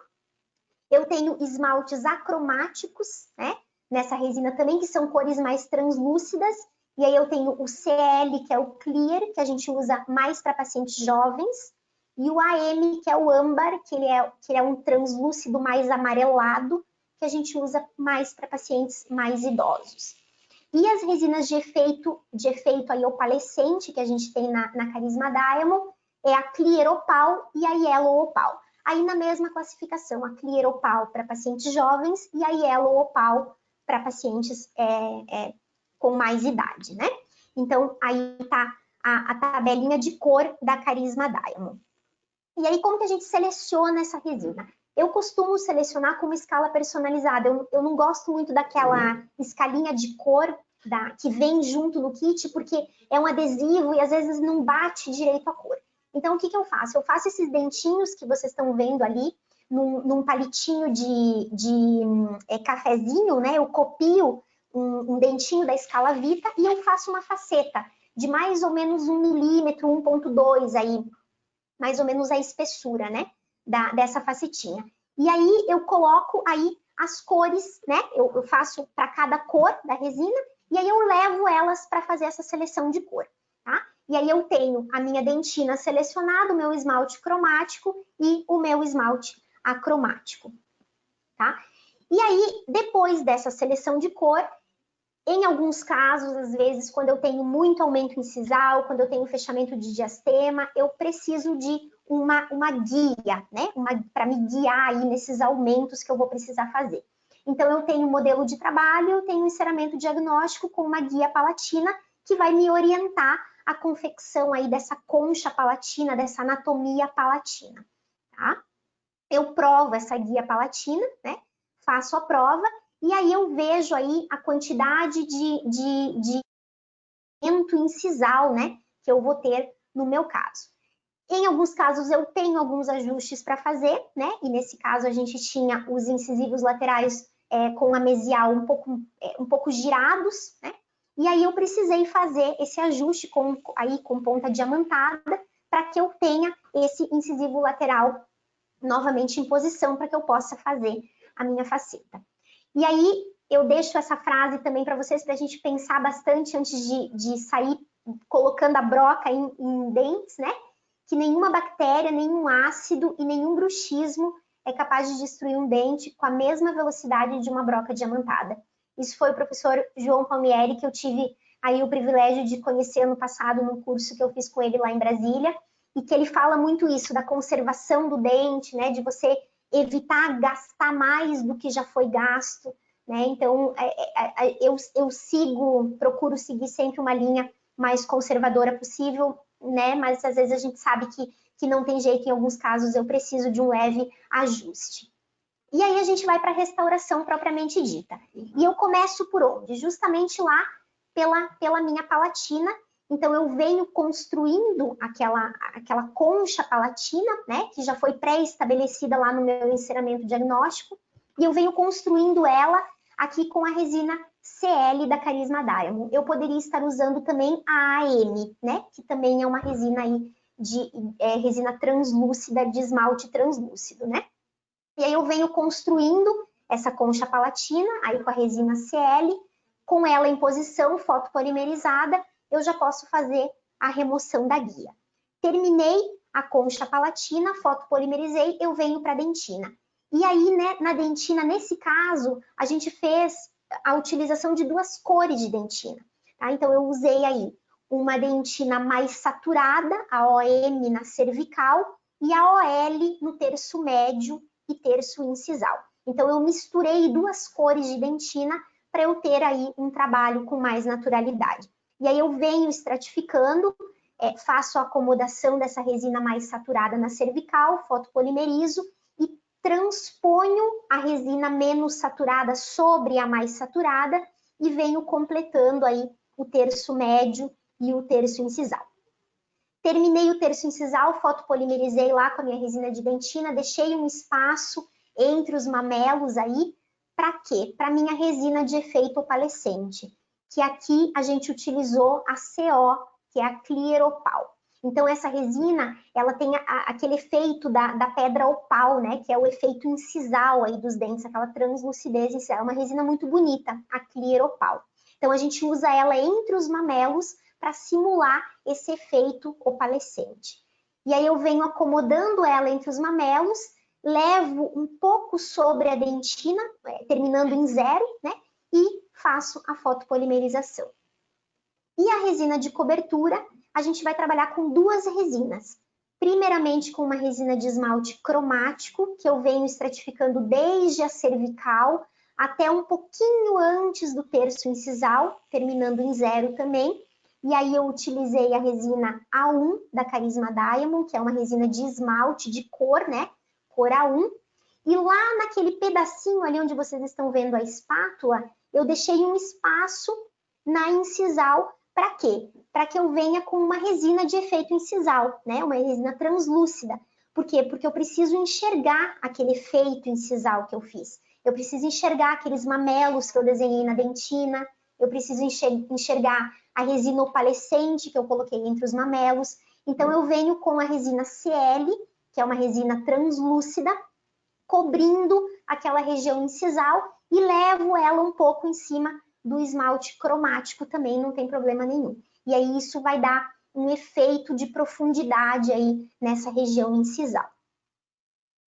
Eu tenho esmaltes acromáticos, né? Nessa resina também, que são cores mais translúcidas. E aí eu tenho o CL, que é o Clear, que a gente usa mais para pacientes jovens. E o AM, que é o âmbar, que ele é um translúcido mais amarelado, que a gente usa mais para pacientes mais idosos. E as resinas de efeito aí opalescente, que a gente tem na Carisma Diamond, é a Clear Opal e a Yellow Opal. Aí na mesma classificação, a Clear Opal para pacientes jovens e a Yellow Opal para pacientes com mais idade, né? Então, aí tá a tabelinha de cor da Carisma Diamond. E aí, como que a gente seleciona essa resina? Eu costumo selecionar com uma escala personalizada. Eu não gosto muito daquela escalinha de cor que vem junto no kit, porque é um adesivo e às vezes não bate direito a cor. Então, o que eu faço? Eu faço esses dentinhos que vocês estão vendo ali, num palitinho de cafezinho, né? Eu copio um dentinho da escala Vita e eu faço uma faceta de mais ou menos 1 milímetro, 1,2 aí, mais ou menos a espessura, né, dessa facetinha. E aí eu coloco aí as cores, né, eu faço para cada cor da resina, e aí eu levo elas para fazer essa seleção de cor, tá? E aí eu tenho a minha dentina selecionada, o meu esmalte cromático e o meu esmalte acromático, tá? E aí, depois dessa seleção de cor, em alguns casos, às vezes, quando eu tenho muito aumento incisal, quando eu tenho fechamento de diastema, eu preciso de uma guia, né? Para me guiar aí nesses aumentos que eu vou precisar fazer. Então, eu tenho um modelo de trabalho, eu tenho um enceramento diagnóstico com uma guia palatina que vai me orientar a confecção aí dessa concha palatina, dessa anatomia palatina, tá? Eu provo essa guia palatina, né? Faço a prova e aí eu vejo aí a quantidade de aumento incisal, né, que eu vou ter no meu caso. Em alguns casos eu tenho alguns ajustes para fazer, né, e nesse caso a gente tinha os incisivos laterais com a mesial um pouco girados, né, e aí eu precisei fazer esse ajuste com ponta diamantada para que eu tenha esse incisivo lateral novamente em posição para que eu possa fazer a minha faceta. E aí eu deixo essa frase também para vocês, para a gente pensar bastante antes de sair colocando a broca em dentes, né? Que nenhuma bactéria, nenhum ácido e nenhum bruxismo é capaz de destruir um dente com a mesma velocidade de uma broca diamantada. Isso foi o professor João Palmieri, que eu tive aí o privilégio de conhecer ano passado no curso que eu fiz com ele lá em Brasília, e que ele fala muito isso, da conservação do dente, né? De você evitar gastar mais do que já foi gasto, né? Então, eu procuro seguir sempre uma linha mais conservadora possível, né? Mas às vezes a gente sabe que não tem jeito, em alguns casos eu preciso de um leve ajuste. E aí a gente vai para a restauração propriamente dita. E eu começo por onde? Justamente lá pela minha palatina. Então, eu venho construindo aquela concha palatina, né, que já foi pré-estabelecida lá no meu enceramento diagnóstico, e eu venho construindo ela aqui com a resina CL da Carisma Diamond. Eu poderia estar usando também a AM, né, que também é uma resina aí de resina translúcida, de esmalte translúcido, né? E aí eu venho construindo essa concha palatina, aí com a resina CL, com ela em posição fotopolimerizada, eu já posso fazer a remoção da guia. Terminei a concha palatina, fotopolimerizei, eu venho para a dentina. E aí, né, na dentina, nesse caso, a gente fez a utilização de 2 cores de dentina. Tá? Então, eu usei aí uma dentina mais saturada, a OM na cervical, e a OL no terço médio e terço incisal. Então, eu misturei 2 cores de dentina para eu ter aí um trabalho com mais naturalidade. E aí eu venho estratificando, faço a acomodação dessa resina mais saturada na cervical, fotopolimerizo e transponho a resina menos saturada sobre a mais saturada e venho completando aí o terço médio e o terço incisal. Terminei o terço incisal, fotopolimerizei lá com a minha resina de dentina, deixei um espaço entre os mamelos aí, para quê? Para minha resina de efeito opalescente, que aqui a gente utilizou a CO, que é a Clear Opal. Então, essa resina, ela tem aquele efeito da pedra opal, né? Que é o efeito incisal aí dos dentes, aquela translucidez incisal. É uma resina muito bonita, a Clear Opal. Então, a gente usa ela entre os mamelos para simular esse efeito opalescente. E aí eu venho acomodando ela entre os mamelos, levo um pouco sobre a dentina, terminando em 0, né? E faço a fotopolimerização. E a resina de cobertura, a gente vai trabalhar com 2 resinas. Primeiramente com uma resina de esmalte cromático, que eu venho estratificando desde a cervical até um pouquinho antes do terço incisal, terminando em 0 também. E aí eu utilizei a resina A1 da Carisma Diamond, que é uma resina de esmalte de cor, né? Cor A1. E lá naquele pedacinho ali onde vocês estão vendo a espátula, eu deixei um espaço na incisal. Para quê? Para que eu venha com uma resina de efeito incisal, né? Uma resina translúcida. Por quê? Porque eu preciso enxergar aquele efeito incisal que eu fiz. Eu preciso enxergar aqueles mamelos que eu desenhei na dentina. Eu preciso enxergar a resina opalescente que eu coloquei entre os mamelos. Então, eu venho com a resina CL, que é uma resina translúcida, cobrindo aquela região incisal e levo ela um pouco em cima do esmalte cromático também, não tem problema nenhum. E aí isso vai dar um efeito de profundidade aí nessa região incisal.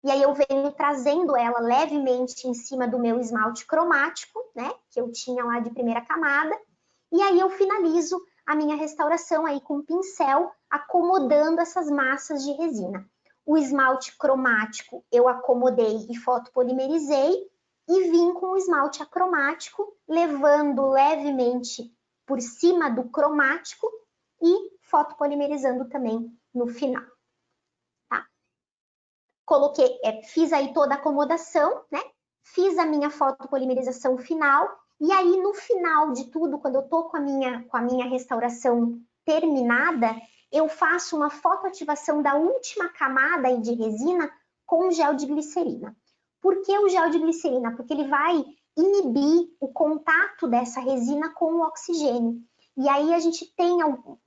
E aí eu venho trazendo ela levemente em cima do meu esmalte cromático, né, que eu tinha lá de primeira camada, e aí eu finalizo a minha restauração aí com o pincel, acomodando essas massas de resina. O esmalte cromático eu acomodei e fotopolimerizei, e vim com o esmalte acromático, levando levemente por cima do cromático e fotopolimerizando também no final. Tá? Coloquei, fiz aí toda a acomodação, né? Fiz a minha fotopolimerização final, e aí no final de tudo, quando eu tô com a minha restauração terminada, eu faço uma fotoativação da última camada aí de resina com gel de glicerina. Por que o gel de glicerina? Porque ele vai inibir o contato dessa resina com o oxigênio. E aí a gente tem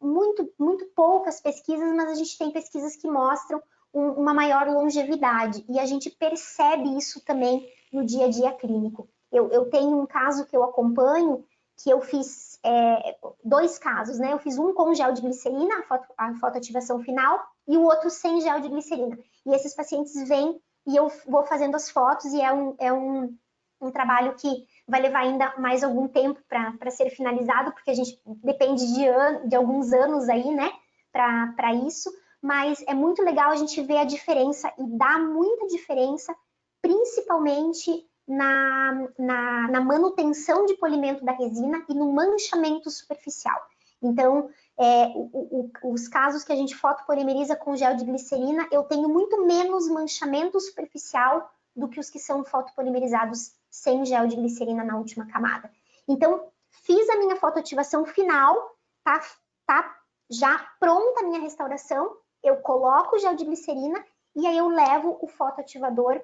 muito poucas pesquisas, mas a gente tem pesquisas que mostram uma maior longevidade. E a gente percebe isso também no dia a dia clínico. Eu tenho um caso que eu acompanho, que eu fiz 2 casos, né? Eu fiz um com gel de glicerina, a fotoativação final, e o outro sem gel de glicerina. E esses pacientes vêm e eu vou fazendo as fotos, e é um trabalho que vai levar ainda mais algum tempo para ser finalizado, porque a gente depende de alguns anos aí, né, para isso, mas é muito legal a gente ver a diferença, e dá muita diferença, principalmente na manutenção de polimento da resina e no manchamento superficial. Então, os casos que a gente fotopolimeriza com gel de glicerina, eu tenho muito menos manchamento superficial do que os que são fotopolimerizados sem gel de glicerina na última camada. Então, fiz a minha fotoativação final, tá já pronta a minha restauração, eu coloco o gel de glicerina e aí eu levo o fotoativador,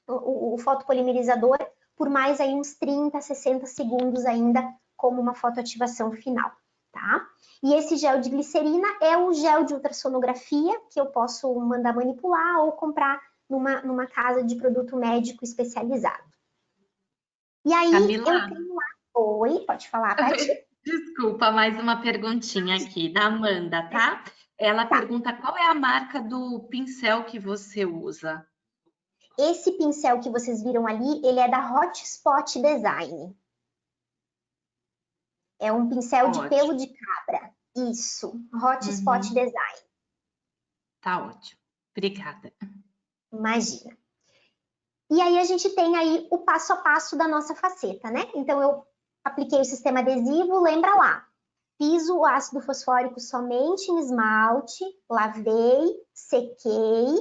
o fotopolimerizador, por mais aí uns 30, 60 segundos ainda, como uma fotoativação final. tá? E esse gel de glicerina é o gel de ultrassonografia que eu posso mandar manipular ou comprar numa casa de produto médico especializado. E aí Camila, eu tenho lá... Oi, pode falar, Paty? desculpa, mais uma perguntinha aqui da Amanda, tá? Ela Tá. pergunta qual é a marca do pincel que você usa? Esse pincel que vocês viram ali, ele é da Hotspot Design. É um pincel de pelo Ótimo. de cabra. Isso, Hotspot Uhum, Design. tá ótimo. Obrigada. Imagina. E aí a gente tem aí o passo a passo da nossa faceta, né? Então eu apliquei o sistema adesivo, lembra lá. Fiz o ácido fosfórico somente em esmalte, lavei, sequei,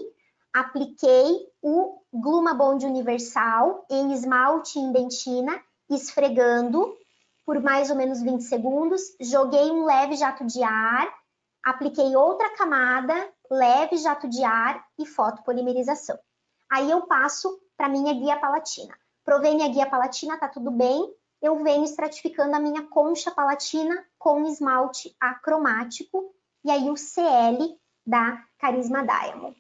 apliquei o Gluma Bond Universal em esmalte e em dentina, esfregando por mais ou menos 20 segundos, joguei um leve jato de ar, apliquei outra camada, leve jato de ar e fotopolimerização. Aí eu passo para minha guia palatina. Provei minha guia palatina, tá tudo bem, eu venho estratificando a minha concha palatina com esmalte acromático e aí o CL da Carisma Diamond.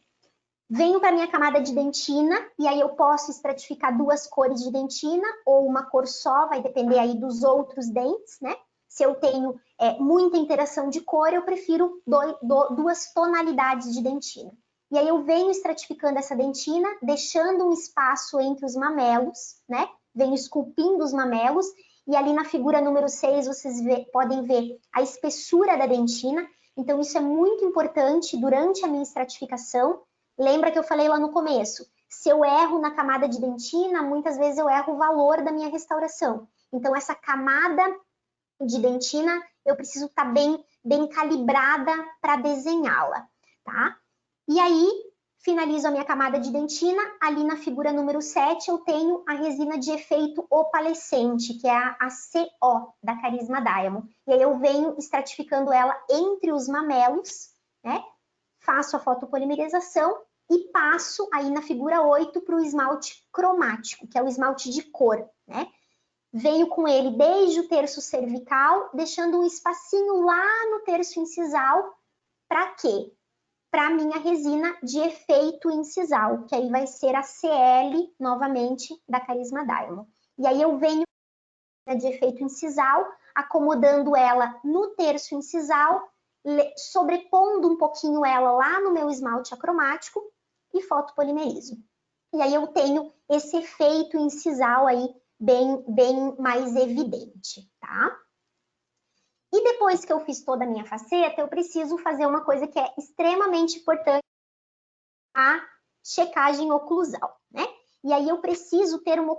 Venho para minha camada de dentina e aí eu posso estratificar duas cores de dentina ou uma cor só, vai depender aí dos outros dentes, né? Se eu tenho muita interação de cor, eu prefiro duas tonalidades de dentina. E aí eu venho estratificando essa dentina, deixando um espaço entre os mamelos, né? Venho esculpindo os mamelos e ali na figura número 6 vocês podem ver a espessura da dentina. Então isso é muito importante durante a minha estratificação. Lembra que eu falei lá no começo? Se eu erro na camada de dentina, muitas vezes eu erro o valor da minha restauração. Então essa camada de dentina, eu preciso estar bem calibrada para desenhá-la, tá? E aí, finalizo a minha camada de dentina, ali na figura número 7 eu tenho a resina de efeito opalescente, que é a CO da Carisma Diamond. E aí eu venho estratificando ela entre os mamelos, né? Faço a fotopolimerização e passo aí na figura 8 para o esmalte cromático, que é o esmalte de cor, né? Venho com ele desde o terço cervical, deixando um espacinho lá no terço incisal. Para quê? Para a minha resina de efeito incisal, que aí vai ser a CL, novamente, da Carisma Diamond. E aí eu venho de efeito incisal, acomodando ela no terço incisal, sobrepondo um pouquinho ela lá no meu esmalte acromático e fotopolimerizo. E aí eu tenho esse efeito incisal aí bem mais evidente, tá? E depois que eu fiz toda a minha faceta, eu preciso fazer uma coisa que é extremamente importante, a checagem oclusal, né? E aí eu preciso ter uma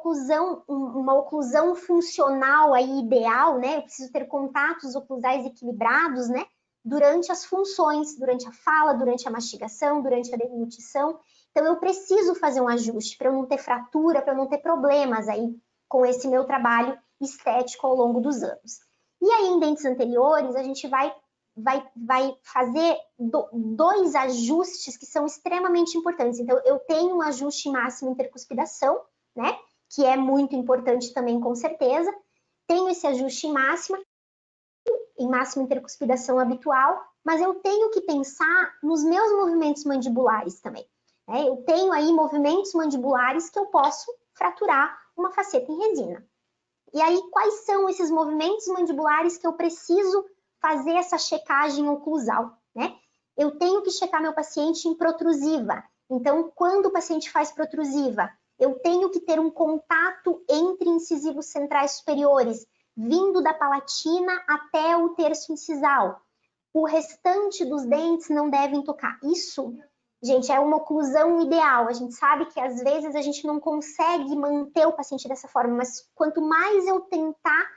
oclusão funcional aí ideal, né? Eu preciso ter contatos oclusais equilibrados, né? Durante as funções, durante a fala, durante a mastigação, durante a deglutição. Então eu preciso fazer um ajuste para eu não ter fratura, para eu não ter problemas aí com esse meu trabalho estético ao longo dos anos. E aí em dentes anteriores a gente vai fazer dois ajustes que são extremamente importantes. Então, eu tenho um ajuste máximo intercuspidação, né? Que é muito importante também, com certeza. Tenho esse ajuste em máxima intercuspidação habitual, mas eu tenho que pensar nos meus movimentos mandibulares também. Né? Eu tenho aí movimentos mandibulares que eu posso fraturar uma faceta em resina. E aí, quais são esses movimentos mandibulares que eu preciso fazer essa checagem oclusal, né? Eu tenho que checar meu paciente em protrusiva. Então, quando o paciente faz protrusiva, eu tenho que ter um contato entre incisivos centrais superiores, vindo da palatina até o terço incisal. O restante dos dentes não devem tocar. Isso, gente, é uma oclusão ideal. A gente sabe que às vezes a gente não consegue manter o paciente dessa forma, mas quanto mais eu tentar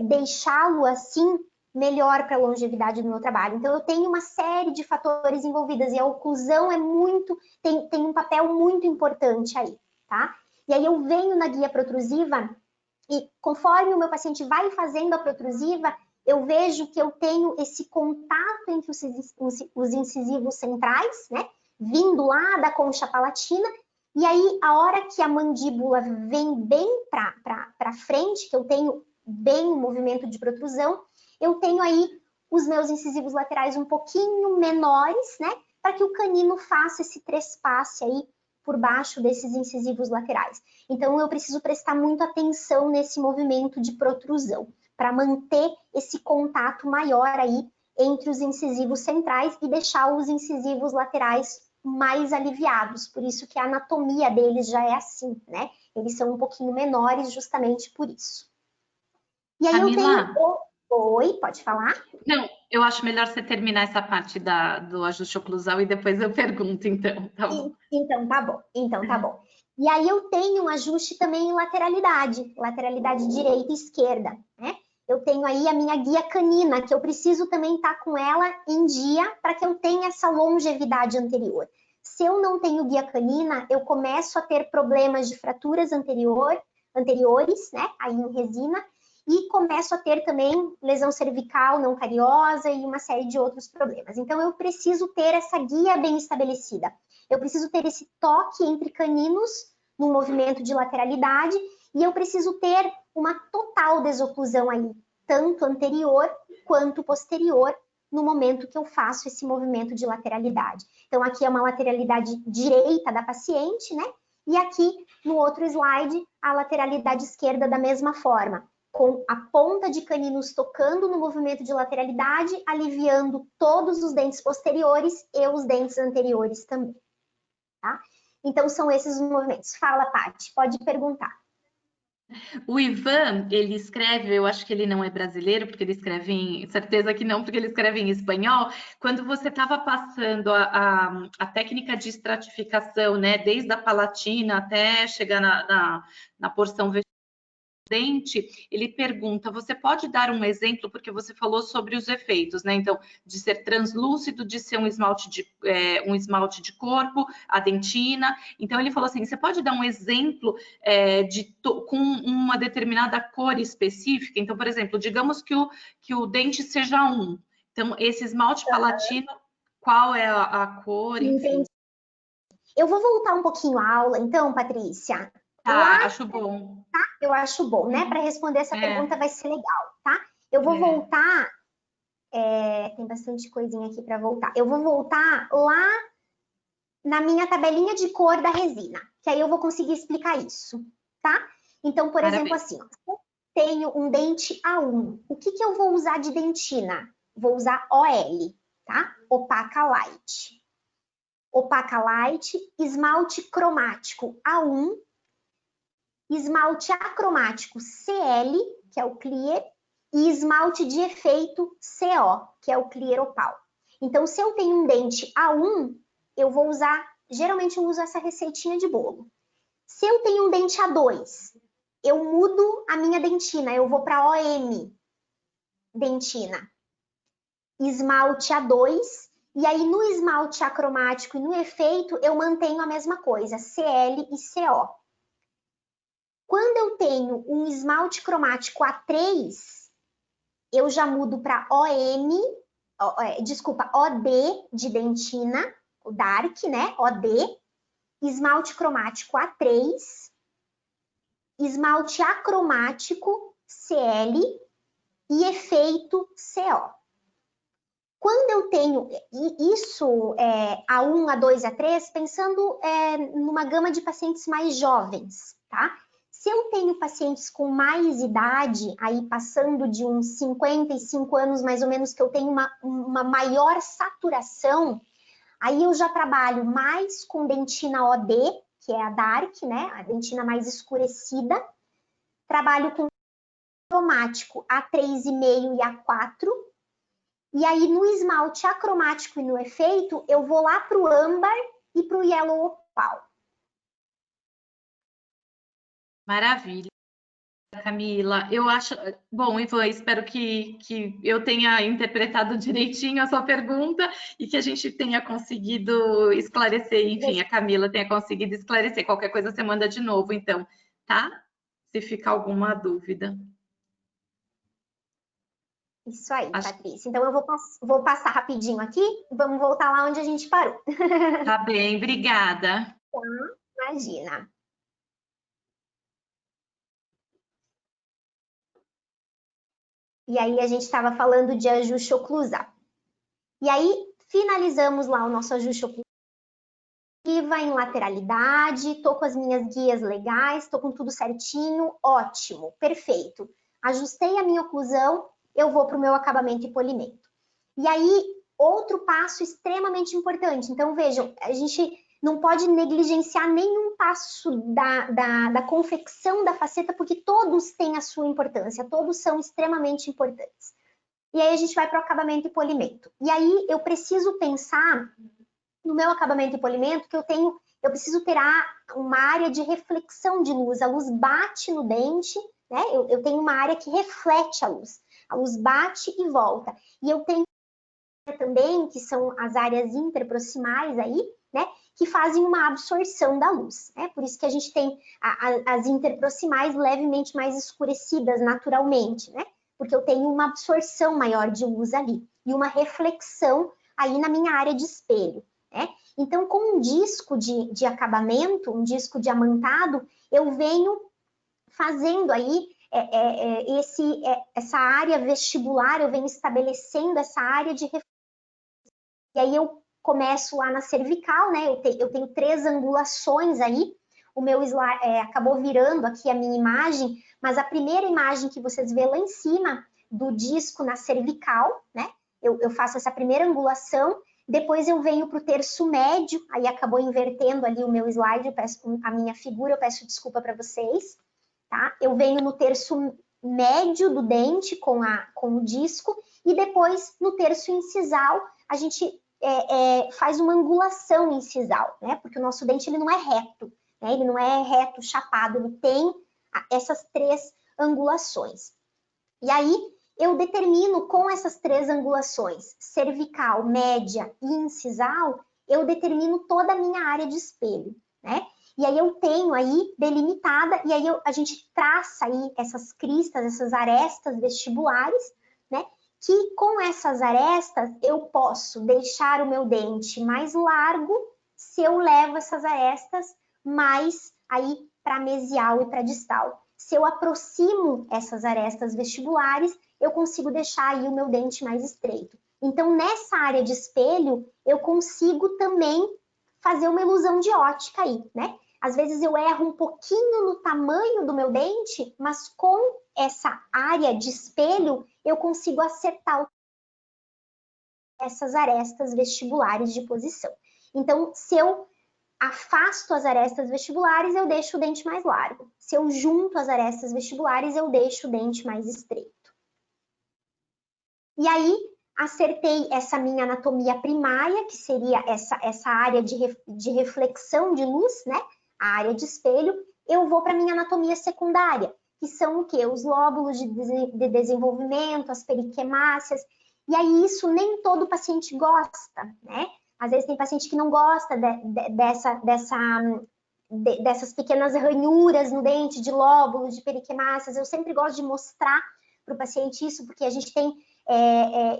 deixá-lo assim, melhor para a longevidade do meu trabalho. Então, eu tenho uma série de fatores envolvidos e a oclusão tem um papel muito importante aí, tá? E aí eu venho na guia protrusiva e conforme o meu paciente vai fazendo a protrusiva, eu vejo que eu tenho esse contato entre os incisivos centrais, né? Vindo lá da concha palatina, e aí a hora que a mandíbula vem bem para frente, que eu tenho bem o movimento de protrusão, eu tenho aí os meus incisivos laterais um pouquinho menores, né? Para que o canino faça esse trespasse aí por baixo desses incisivos laterais. Então, eu preciso prestar muita atenção nesse movimento de protrusão, para manter esse contato maior aí entre os incisivos centrais e deixar os incisivos laterais mais aliviados. Por isso que a anatomia deles já é assim, né? Eles são um pouquinho menores justamente por isso. E aí Camila, eu tenho... Oi, pode falar? não, eu acho melhor você terminar essa parte do ajuste oclusal e depois eu pergunto, então, tá bom? Então tá bom, então tá bom. E aí eu tenho um ajuste também em lateralidade direita e esquerda, né? Eu tenho aí a minha guia canina, que eu preciso também estar com ela em dia para que eu tenha essa longevidade anterior. Se eu não tenho guia canina, eu começo a ter problemas de fraturas anteriores, né? Aí em resina, e começo a ter também lesão cervical não cariosa e uma série de outros problemas. Então eu preciso ter essa guia bem estabelecida. Eu preciso ter esse toque entre caninos no movimento de lateralidade e eu preciso ter uma total desoclusão aí, tanto anterior quanto posterior, no momento que eu faço esse movimento de lateralidade. Então, aqui é uma lateralidade direita da paciente, né? E aqui, no outro slide, a lateralidade esquerda da mesma forma, com a ponta de caninos tocando no movimento de lateralidade, aliviando todos os dentes posteriores e os dentes anteriores também. Tá? Então, são esses os movimentos. Fala, Paty, pode perguntar. O Ivan, ele escreve, eu acho que ele não é brasileiro, porque ele escreve certeza que não, porque ele escreve em espanhol. Quando você estava passando a técnica de estratificação, né, desde a palatina até chegar na porção dente, ele pergunta, você pode dar um exemplo, porque você falou sobre os efeitos, né? Então, de ser translúcido, de ser um esmalte de corpo, a dentina. Então, ele falou assim, você pode dar um exemplo com uma determinada cor específica? Então, por exemplo, digamos que o dente seja um. Então, esse esmalte palatino, qual é a cor, enfim. Entendi. Eu vou voltar um pouquinho à aula, então, Patrícia. Tá, acho bom. Tá? Eu acho bom, né? Para responder essa pergunta vai ser legal, tá? Eu vou voltar... tem bastante coisinha aqui para voltar. Eu vou voltar lá na minha tabelinha de cor da resina, que aí eu vou conseguir explicar isso, tá? Então, por exemplo, assim, ó, eu tenho um dente A1. O que eu vou usar de dentina? Vou usar OL, tá? Opaca Light. Opaca Light, esmalte cromático A1, esmalte acromático CL, que é o Clear, e esmalte de efeito CO, que é o Clear Opal. Então, se eu tenho um dente A1, eu vou usar, geralmente eu uso essa receitinha de bolo. Se eu tenho um dente A2, eu mudo a minha dentina, eu vou para OM dentina. Esmalte A2, e aí no esmalte acromático e no efeito eu mantenho a mesma coisa, CL e CO. Quando eu tenho um esmalte cromático A3, eu já mudo para OD de dentina, o Dark, né? OD, esmalte cromático A3, esmalte acromático CL e efeito CO. Quando eu tenho isso, A1, A2, A3, pensando numa gama de pacientes mais jovens, tá? Se eu tenho pacientes com mais idade, aí passando de uns 55 anos mais ou menos, que eu tenho uma maior saturação, aí eu já trabalho mais com dentina OD, que é a Dark, né? A dentina mais escurecida. Trabalho com cromático A3,5 e A4. E aí no esmalte acromático e no efeito, eu vou lá para o âmbar e para o yellow opal. Maravilha, Camila. Eu acho... Bom, Ivan, espero que eu tenha interpretado direitinho a sua pergunta e que a gente tenha conseguido esclarecer, enfim, a Camila tenha conseguido esclarecer. Qualquer coisa você manda de novo, então, tá? Se ficar alguma dúvida. Isso aí, Patrícia. Então eu vou passar rapidinho aqui e vamos voltar lá onde a gente parou. Tá bem, obrigada. Tá, imagina. E aí a gente estava falando de ajuste oclusal. E aí finalizamos lá o nosso ajuste oclusal em lateralidade, tô com as minhas guias legais, tô com tudo certinho, ótimo, perfeito. Ajustei a minha oclusão, eu vou para o meu acabamento e polimento. E aí, outro passo extremamente importante. Então, vejam, a gente não pode negligenciar nenhum passo da confecção da faceta, porque todos têm a sua importância, todos são extremamente importantes. E aí a gente vai para o acabamento e polimento. E aí eu preciso pensar no meu acabamento e polimento que eu preciso ter uma área de reflexão de luz. A luz bate no dente, né? Eu tenho uma área que reflete a luz bate e volta. E eu tenho também, que são as áreas interproximais aí, né? Que fazem uma absorção da luz, né? Por isso que a gente tem as interproximais levemente mais escurecidas naturalmente, né? Porque eu tenho uma absorção maior de luz ali e uma reflexão aí na minha área de espelho, né? Então, com um disco de acabamento, um disco diamantado, eu venho fazendo aí essa área vestibular, eu venho estabelecendo essa área de reflexão. E aí eu começo lá na cervical, né? Eu tenho 3 angulações aí. O meu slide acabou virando aqui a minha imagem, mas a primeira imagem que vocês vê lá em cima do disco na cervical, né? Eu faço essa primeira angulação, depois eu venho para o terço médio, aí acabou invertendo ali o meu slide, a minha figura, eu peço desculpa para vocês, tá? Eu venho no terço médio do dente com o disco, e depois no terço incisal a gente faz uma angulação incisal, né? Porque o nosso dente ele não é reto, né? Ele não é reto, chapado, ele tem essas 3 angulações. E aí eu determino com essas 3 angulações, cervical, média e incisal, eu determino toda a minha área de espelho, né? E aí eu tenho aí delimitada, e aí a gente traça aí essas cristas, essas arestas vestibulares, né? Que com essas arestas eu posso deixar o meu dente mais largo se eu levo essas arestas mais aí para mesial e para distal. Se eu aproximo essas arestas vestibulares, eu consigo deixar aí o meu dente mais estreito. Então, nessa área de espelho, eu consigo também fazer uma ilusão de ótica aí, né? Às vezes eu erro um pouquinho no tamanho do meu dente, mas com essa área de espelho, eu consigo acertar essas arestas vestibulares de posição. Então, se eu afasto as arestas vestibulares, eu deixo o dente mais largo. Se eu junto as arestas vestibulares, eu deixo o dente mais estreito. E aí, acertei essa minha anatomia primária, que seria essa área de reflexão de luz, né? A área de espelho. Eu vou para a minha anatomia secundária, que são o quê? Os lóbulos de desenvolvimento, as periquemáceas. E aí, isso nem todo paciente gosta, né? Às vezes tem paciente que não gosta dessas pequenas ranhuras no dente, de lóbulos, de periquemáceas. Eu sempre gosto de mostrar para o paciente isso, porque a gente tem,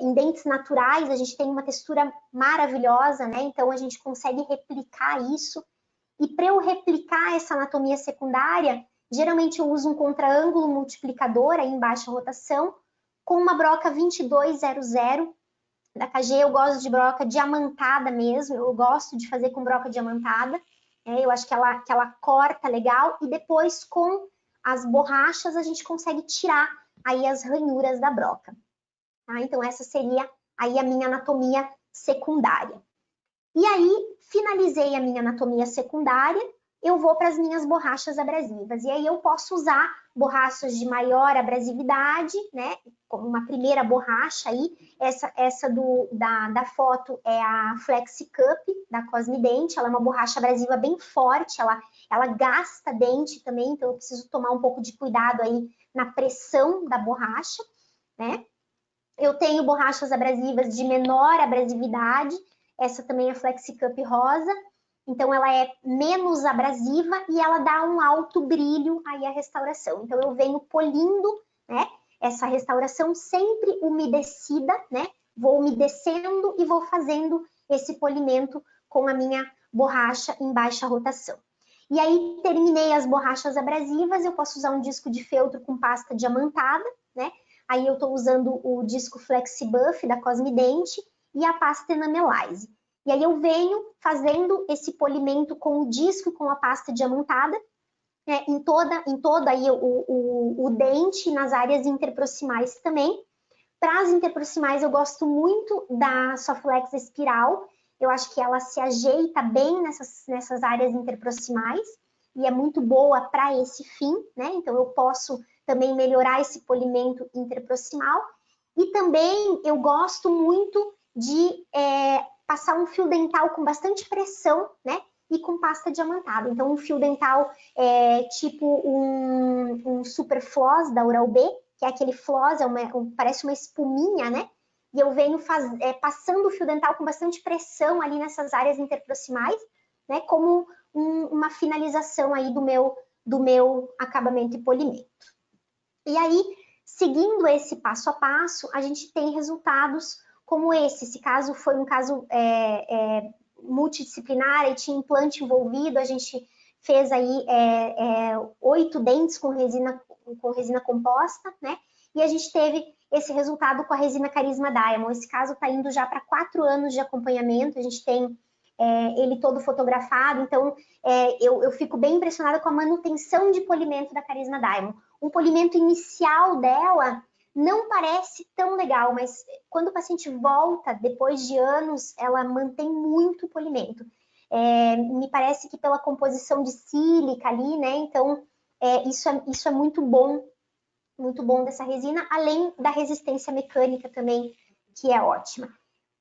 em dentes naturais, a gente tem uma textura maravilhosa, né? Então, a gente consegue replicar isso. E para eu replicar essa anatomia secundária, geralmente eu uso um contraângulo multiplicador aí em baixa rotação, com uma broca 2200, da KG. Eu gosto de broca diamantada mesmo, eu gosto de fazer com broca diamantada, eu acho que ela corta legal, e depois com as borrachas a gente consegue tirar aí as ranhuras da broca. Tá? Então essa seria aí a minha anatomia secundária. E aí, finalizei a minha anatomia secundária, eu vou para as minhas borrachas abrasivas. E aí eu posso usar borrachas de maior abrasividade, né? Como uma primeira borracha aí. Essa da foto é a Flexi Cup, da Cosmident. Ela é uma borracha abrasiva bem forte, ela gasta dente também, então eu preciso tomar um pouco de cuidado aí na pressão da borracha, né? Eu tenho borrachas abrasivas de menor abrasividade, essa também é a Flexi Cup rosa, então ela é menos abrasiva e ela dá um alto brilho aí à restauração. Então eu venho polindo, né, essa restauração sempre umedecida, né, vou umedecendo e vou fazendo esse polimento com a minha borracha em baixa rotação. E aí terminei as borrachas abrasivas, eu posso usar um disco de feltro com pasta diamantada, né, Aí eu estou usando o disco Flexibuff da Cosmidente e a pasta Enamelize. E aí eu venho fazendo esse polimento com o disco e com a pasta diamantada, né, em toda aí o dente, nas áreas interproximais também. Para as interproximais, eu gosto muito da Soflex Espiral. Eu acho que ela se ajeita bem nessas áreas interproximais e é muito boa para esse fim, né? Então, eu posso também melhorar esse polimento interproximal. E também eu gosto muito de passar um fio dental com bastante pressão, né? E com pasta diamantada. Então, um fio dental tipo um Super Floss da Oral-B, que é aquele floss, parece uma espuminha, né? E eu venho passando o fio dental com bastante pressão ali nessas áreas interproximais, né? Como uma finalização aí do meu acabamento e polimento. E aí, seguindo esse passo a passo, a gente tem resultados como esse. Esse caso foi um caso multidisciplinar e tinha implante envolvido. A gente fez aí 8 dentes com resina composta, né? E a gente teve esse resultado com a resina Carisma Diamond. Esse caso está indo já para 4 anos de acompanhamento. A gente tem ele todo fotografado, então eu fico bem impressionada com a manutenção de polimento da Carisma Diamond. Um polimento inicial dela não parece tão legal, mas quando o paciente volta, depois de anos, ela mantém muito polimento. Me parece que pela composição de sílica ali, né? Então, isso é muito bom dessa resina, além da resistência mecânica também, que é ótima.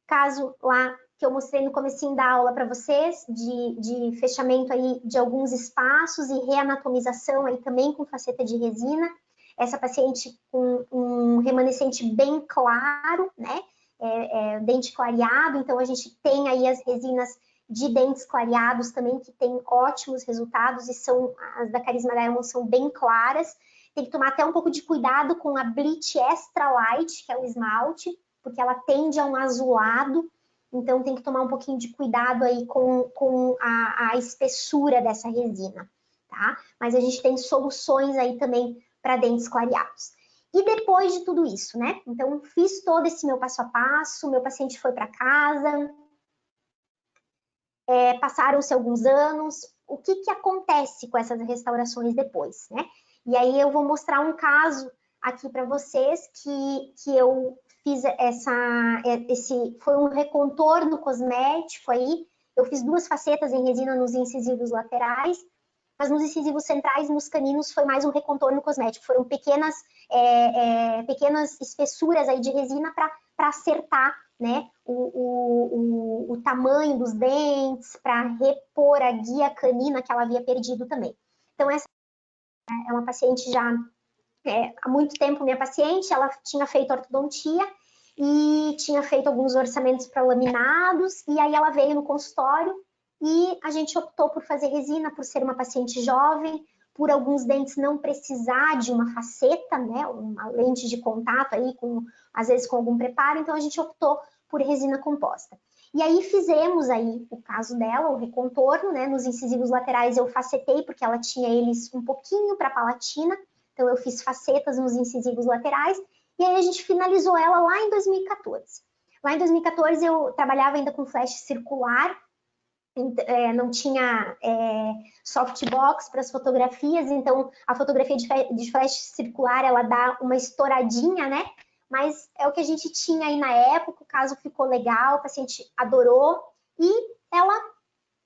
Caso lá que eu mostrei no comecinho da aula para vocês, de fechamento aí de alguns espaços e reanatomização aí também com faceta de resina. Essa paciente com um remanescente bem claro, né? Dente clareado, então a gente tem aí as resinas de dentes clareados também, que tem ótimos resultados, e as da Carisma Diamond são bem claras. Tem que tomar até um pouco de cuidado com a Bleach Extra Light, que é o esmalte, porque ela tende a um azulado, então tem que tomar um pouquinho de cuidado aí com a espessura dessa resina, tá? Mas a gente tem soluções aí também para dentes clareados. E depois de tudo isso, né? Então, fiz todo esse meu passo a passo, meu paciente foi para casa, passaram-se alguns anos, o que acontece com essas restaurações depois, né? E aí eu vou mostrar um caso aqui para vocês que eu fiz foi um recontorno cosmético aí, eu fiz 2 facetas em resina nos incisivos laterais, mas nos incisivos centrais, nos caninos, foi mais um recontorno cosmético, foram pequenas espessuras aí de resina para acertar, né, o tamanho dos dentes, para repor a guia canina que ela havia perdido também. Então, essa é uma paciente já há muito tempo, minha paciente, ela tinha feito ortodontia e tinha feito alguns orçamentos para laminados, e aí ela veio no consultório e a gente optou por fazer resina, por ser uma paciente jovem, por alguns dentes não precisar de uma faceta, né, uma lente de contato aí, às vezes com algum preparo, então a gente optou por resina composta. E aí fizemos aí o caso dela, o recontorno, né, nos incisivos laterais eu facetei, porque ela tinha eles um pouquinho para a palatina, então eu fiz facetas nos incisivos laterais, e aí a gente finalizou ela lá em 2014. Lá em 2014 eu trabalhava ainda com flash circular, não tinha softbox para as fotografias, então a fotografia de flash circular, ela dá uma estouradinha, né? Mas é o que a gente tinha aí na época, o caso ficou legal, o paciente adorou, e ela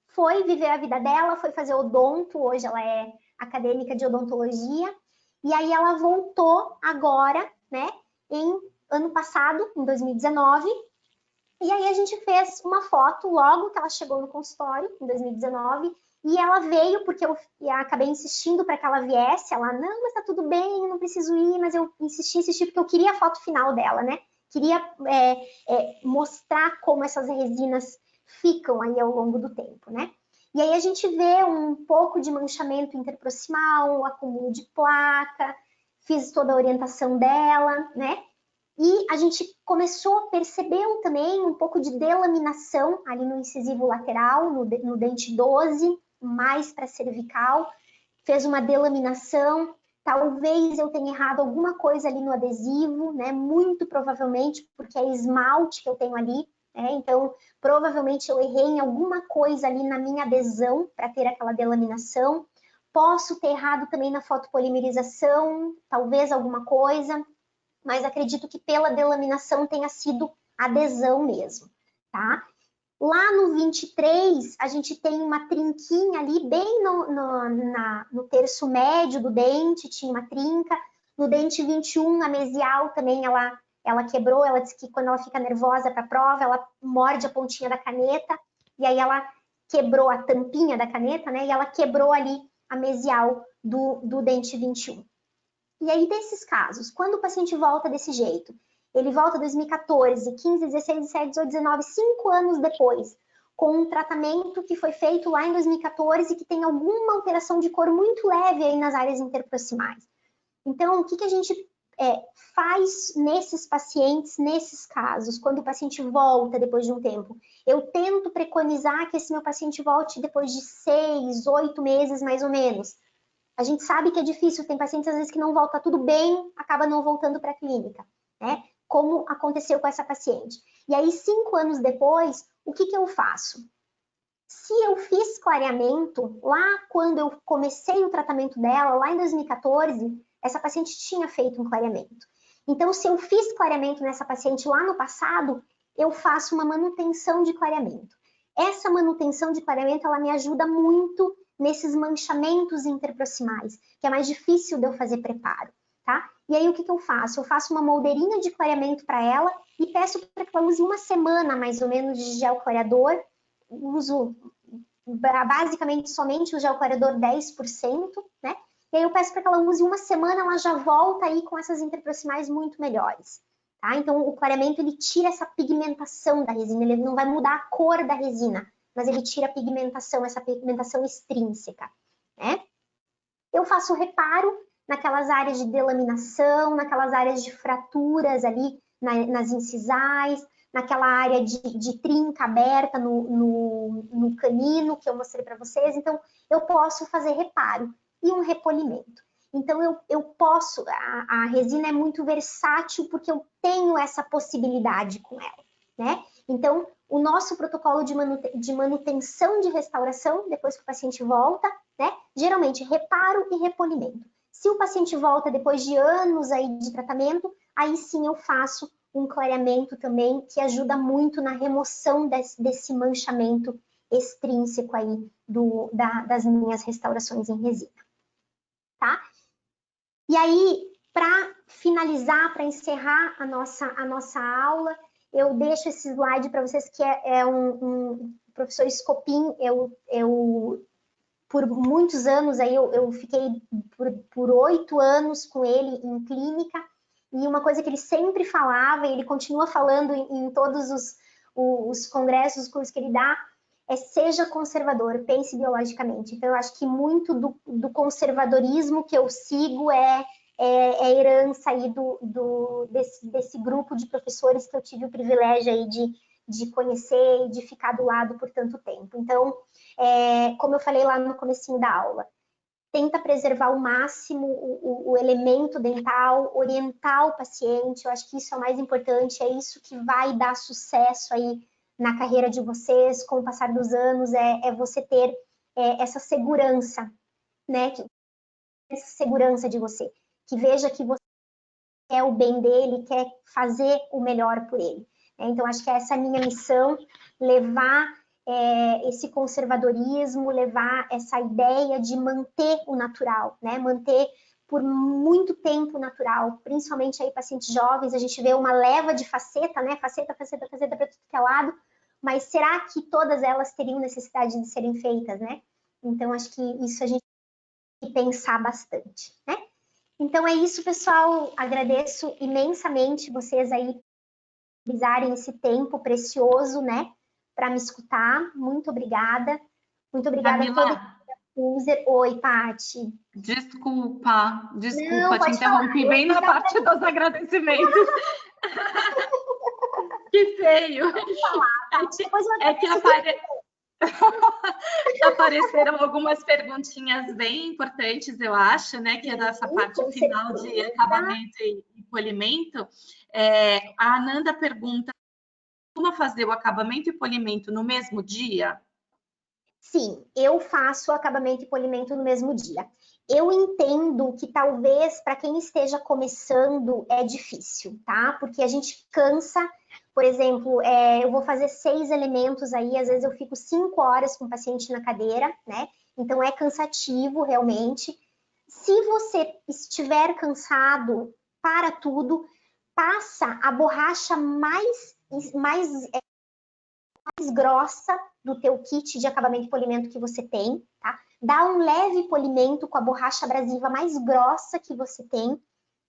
foi viver a vida dela, foi fazer odonto, hoje ela é acadêmica de odontologia, e aí ela voltou agora, né, ano passado, em 2019, e aí a gente fez uma foto logo que ela chegou no consultório, em 2019, e ela veio porque eu acabei insistindo para que ela viesse. Ela, não, mas tá tudo bem, não preciso ir, mas eu insisti porque eu queria a foto final dela, né? Queria mostrar como essas resinas ficam aí ao longo do tempo, né? E aí a gente vê um pouco de manchamento interproximal, um acúmulo de placa, fiz toda a orientação dela, né? E a gente começou a perceber também um pouco de delaminação ali no incisivo lateral, no dente 12, mais para cervical. Fez uma delaminação, Talvez eu tenha errado alguma coisa ali no adesivo, né? Muito provavelmente, porque é esmalte que eu tenho ali, né? Então, provavelmente eu errei em alguma coisa ali na minha adesão para ter aquela delaminação. Posso ter errado também na fotopolimerização, talvez alguma coisa, mas acredito que pela delaminação tenha sido adesão mesmo, tá? Lá no 23, a gente tem uma trinquinha ali, bem no terço médio do dente, tinha uma trinca. No dente 21, a mesial também, ela quebrou. Ela disse que quando ela fica nervosa para a prova, ela morde a pontinha da caneta, e aí ela quebrou a tampinha da caneta, né? E ela quebrou ali a mesial do dente 21. E aí, desses casos, quando o paciente volta desse jeito, ele volta 2014, 15, 16, 17, 18, 19, 5 anos depois, com um tratamento que foi feito lá em 2014 que tem alguma alteração de cor muito leve aí nas áreas interproximais. Então, o que a gente faz nesses pacientes, nesses casos, quando o paciente volta depois de um tempo? Eu tento preconizar que esse meu paciente volte depois de 6, 8 meses, mais ou menos. A gente sabe que é difícil, tem pacientes às vezes que não volta tudo bem, acaba não voltando para a clínica, né? Como aconteceu com essa paciente. E aí, 5 anos depois, o que eu faço? Se eu fiz clareamento, lá quando eu comecei o tratamento dela, lá em 2014, essa paciente tinha feito um clareamento. Então, se eu fiz clareamento nessa paciente lá no passado, eu faço uma manutenção de clareamento. Essa manutenção de clareamento, ela me ajuda muito nesses manchamentos interproximais, que é mais difícil de eu fazer preparo, tá? E aí, o que eu faço? Eu faço uma moldeirinha de clareamento para ela e peço para que ela use uma semana, mais ou menos, de gel clareador. Uso basicamente somente o gel clareador 10%, né? E aí eu peço para que ela use uma semana, ela já volta aí com essas interproximais muito melhores, tá? Então, o clareamento, ele tira essa pigmentação da resina, ele não vai mudar a cor da resina, mas ele tira a pigmentação, essa pigmentação extrínseca, né? Eu faço reparo naquelas áreas de delaminação, naquelas áreas de fraturas ali nas incisais, naquela área de trinca aberta no canino que eu mostrei para vocês. Então, eu posso fazer reparo e um repolimento. Então, eu posso, a resina é muito versátil porque eu tenho essa possibilidade com ela, né? Então, o nosso protocolo de manutenção de restauração, depois que o paciente volta, né? Geralmente, reparo e repolimento. Se o paciente volta depois de anos aí de tratamento, aí sim eu faço um clareamento também, que ajuda muito na remoção desse manchamento extrínseco aí das minhas restaurações em resina, tá? E aí, para finalizar, para encerrar a nossa aula, eu deixo esse slide para vocês, que é um professor Scopin. Eu por muitos anos aí, eu fiquei por 8 anos com ele em clínica, e uma coisa que ele sempre falava, e ele continua falando em todos os congressos, os cursos que ele dá, é: seja conservador, pense biologicamente. Então, eu acho que muito do conservadorismo que eu sigo é herança aí desse grupo de professores que eu tive o privilégio aí de conhecer e de ficar do lado por tanto tempo. Então, como eu falei lá no comecinho da aula, tenta preservar ao máximo o elemento dental, orientar o paciente. Eu acho que isso é o mais importante, é isso que vai dar sucesso aí na carreira de vocês com o passar dos anos, é você ter essa segurança, né? Essa segurança de você, que veja que você quer o bem dele, quer fazer o melhor por ele. Então, acho que essa é a minha missão, levar esse conservadorismo, levar essa ideia de manter o natural, né? Manter por muito tempo o natural, principalmente aí pacientes jovens. A gente vê uma leva de faceta, né? Faceta para tudo que é lado, mas será que todas elas teriam necessidade de serem feitas, né? Então, acho que isso a gente tem que pensar bastante, né? Então é isso, pessoal. Agradeço imensamente vocês aí utilizarem esse tempo precioso, né, para me escutar. Muito obrigada. Muito obrigada a toda a user. Oi, Paty. Desculpa, Não, te interrompi bem na parte dos agradecimentos. Que feio. Depois eu Apareceram algumas perguntinhas bem importantes, eu acho, né? Que é dessa parte final de acabamento e polimento. A Ananda pergunta: como fazer o acabamento e polimento no mesmo dia? Sim, eu faço acabamento e polimento no mesmo dia. Eu entendo que talvez para quem esteja começando é difícil, tá? Porque a gente cansa. Por exemplo, eu vou fazer 6 elementos aí, às vezes eu fico 5 horas com o paciente na cadeira, né? Então é cansativo realmente. Se você estiver cansado, para tudo, passa a borracha mais grossa do teu kit de acabamento e polimento que você tem, tá? Dá um leve polimento com a borracha abrasiva mais grossa que você tem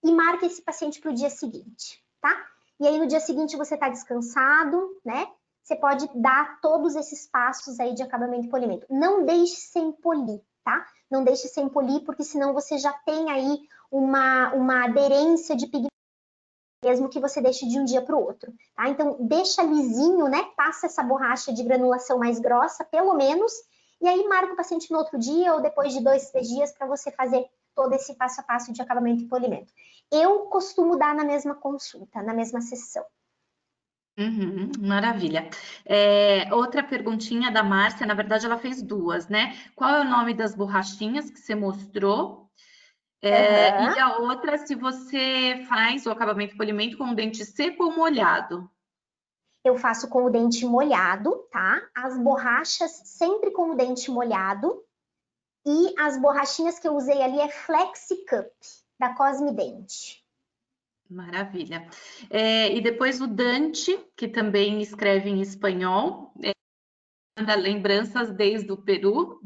e marca esse paciente para o dia seguinte, tá? E aí no dia seguinte você está descansado, né? Você pode dar todos esses passos aí de acabamento e polimento. Não deixe sem polir, tá? Não deixe sem polir, porque senão você já tem aí uma aderência de pigmento, mesmo que você deixe de um dia para o outro, tá? Então, deixa lisinho, né? Passa essa borracha de granulação mais grossa, pelo menos, e aí marca o paciente no outro dia ou depois de 2, 3 dias para você fazer todo esse passo a passo de acabamento e polimento. Eu costumo dar na mesma consulta, na mesma sessão. Maravilha. Outra perguntinha da Márcia, na verdade ela fez duas, né? Qual é o nome das borrachinhas que você mostrou? E a outra, se você faz o acabamento e polimento com o dente seco ou molhado? Eu faço com o dente molhado, tá? As borrachas sempre com o dente molhado. E as borrachinhas que eu usei ali é Flexi Cup, da Cosmidente. Maravilha. E depois o Dante, que também escreve em espanhol, manda lembranças desde o Peru,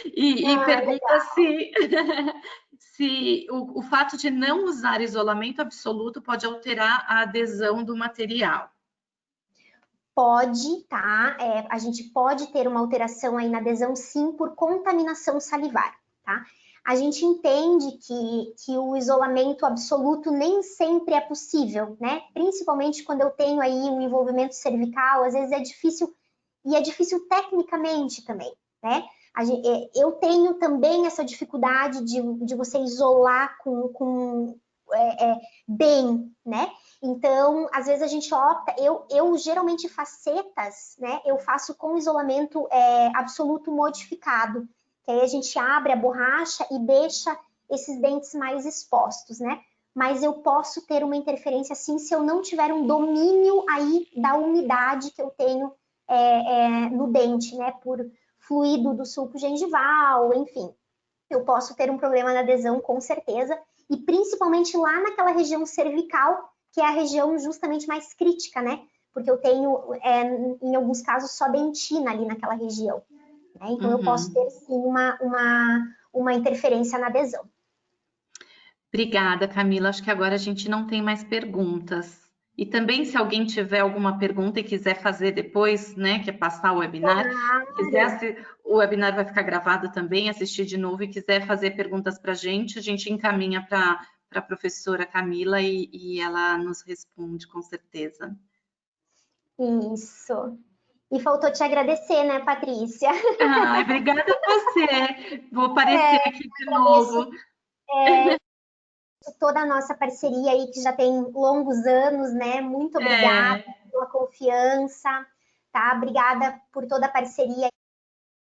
e pergunta se o fato de não usar isolamento absoluto pode alterar a adesão do material. Pode, tá? A gente pode ter uma alteração aí na adesão, sim, por contaminação salivar, tá? A gente entende que o isolamento absoluto nem sempre é possível, né? Principalmente quando eu tenho aí um envolvimento cervical, às vezes é difícil, e é difícil tecnicamente também, né? Eu tenho também essa dificuldade de você isolar bem, né? Então, às vezes a gente opta, eu geralmente facetas, né? Eu faço com isolamento absoluto modificado, que aí a gente abre a borracha e deixa esses dentes mais expostos, né? Mas eu posso ter uma interferência assim se eu não tiver um domínio aí da umidade que eu tenho no dente, né? Por fluido do sulco gengival, enfim. Eu posso ter um problema na adesão, com certeza, e principalmente lá naquela região cervical, que é a região justamente mais crítica, né? Porque eu tenho, em alguns casos, só dentina ali naquela região. Né? Então, eu posso ter, sim, uma interferência na adesão. Obrigada, Camila. Acho que agora a gente não tem mais perguntas. E também, se alguém tiver alguma pergunta e quiser fazer depois, né, quer passar o webinar, o webinar vai ficar gravado também, assistir de novo e quiser fazer perguntas para a gente encaminha para a professora Camila e ela nos responde, com certeza. Isso. E faltou te agradecer, né, Patrícia? Obrigada a você. Vou aparecer aqui de novo. Toda a nossa parceria aí, que já tem longos anos, né? Muito obrigada pela confiança, tá? Obrigada por toda a parceria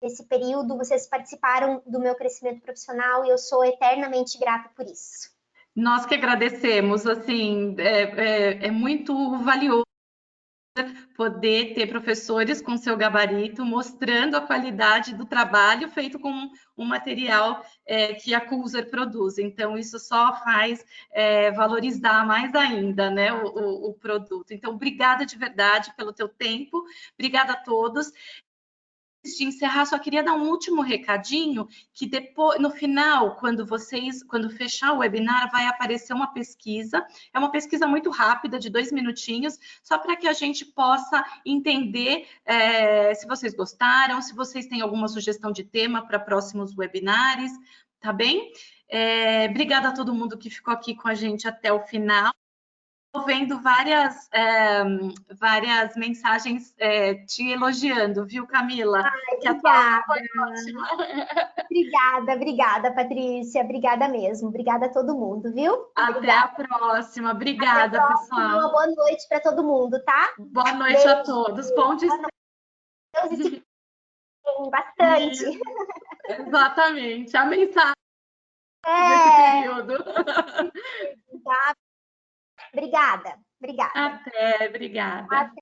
nesse período. Vocês participaram do meu crescimento profissional e eu sou eternamente grata por isso. Nós que agradecemos, assim, é muito valioso poder ter professores com seu gabarito mostrando a qualidade do trabalho feito com um material que a Culzer produz. Então, isso só faz valorizar mais ainda, né, o produto. Então, obrigada de verdade pelo teu tempo, obrigada a todos. Antes de encerrar, só queria dar um último recadinho, que depois, no final, quando fechar o webinar, vai aparecer uma pesquisa. É uma pesquisa muito rápida, de 2 minutinhos, só para que a gente possa entender se vocês gostaram, se vocês têm alguma sugestão de tema para próximos webinars, tá bem? Obrigada a todo mundo que ficou aqui com a gente até o final. vendo várias mensagens te elogiando, viu, Camila? Ai, Que a tua aula obrigada. foi ótima. Obrigada, Patrícia. Obrigada mesmo. Obrigada a todo mundo, viu? Até Obrigada. a próxima. Até a Obrigada, próxima. Uma pessoal. boa noite para todo mundo, tá? Boa noite a Beijo. todos. Bom Boa descanso. noite. Se cuidem bastante. Exatamente. A mensagem desse É, período. tá? Obrigada. Até, obrigada.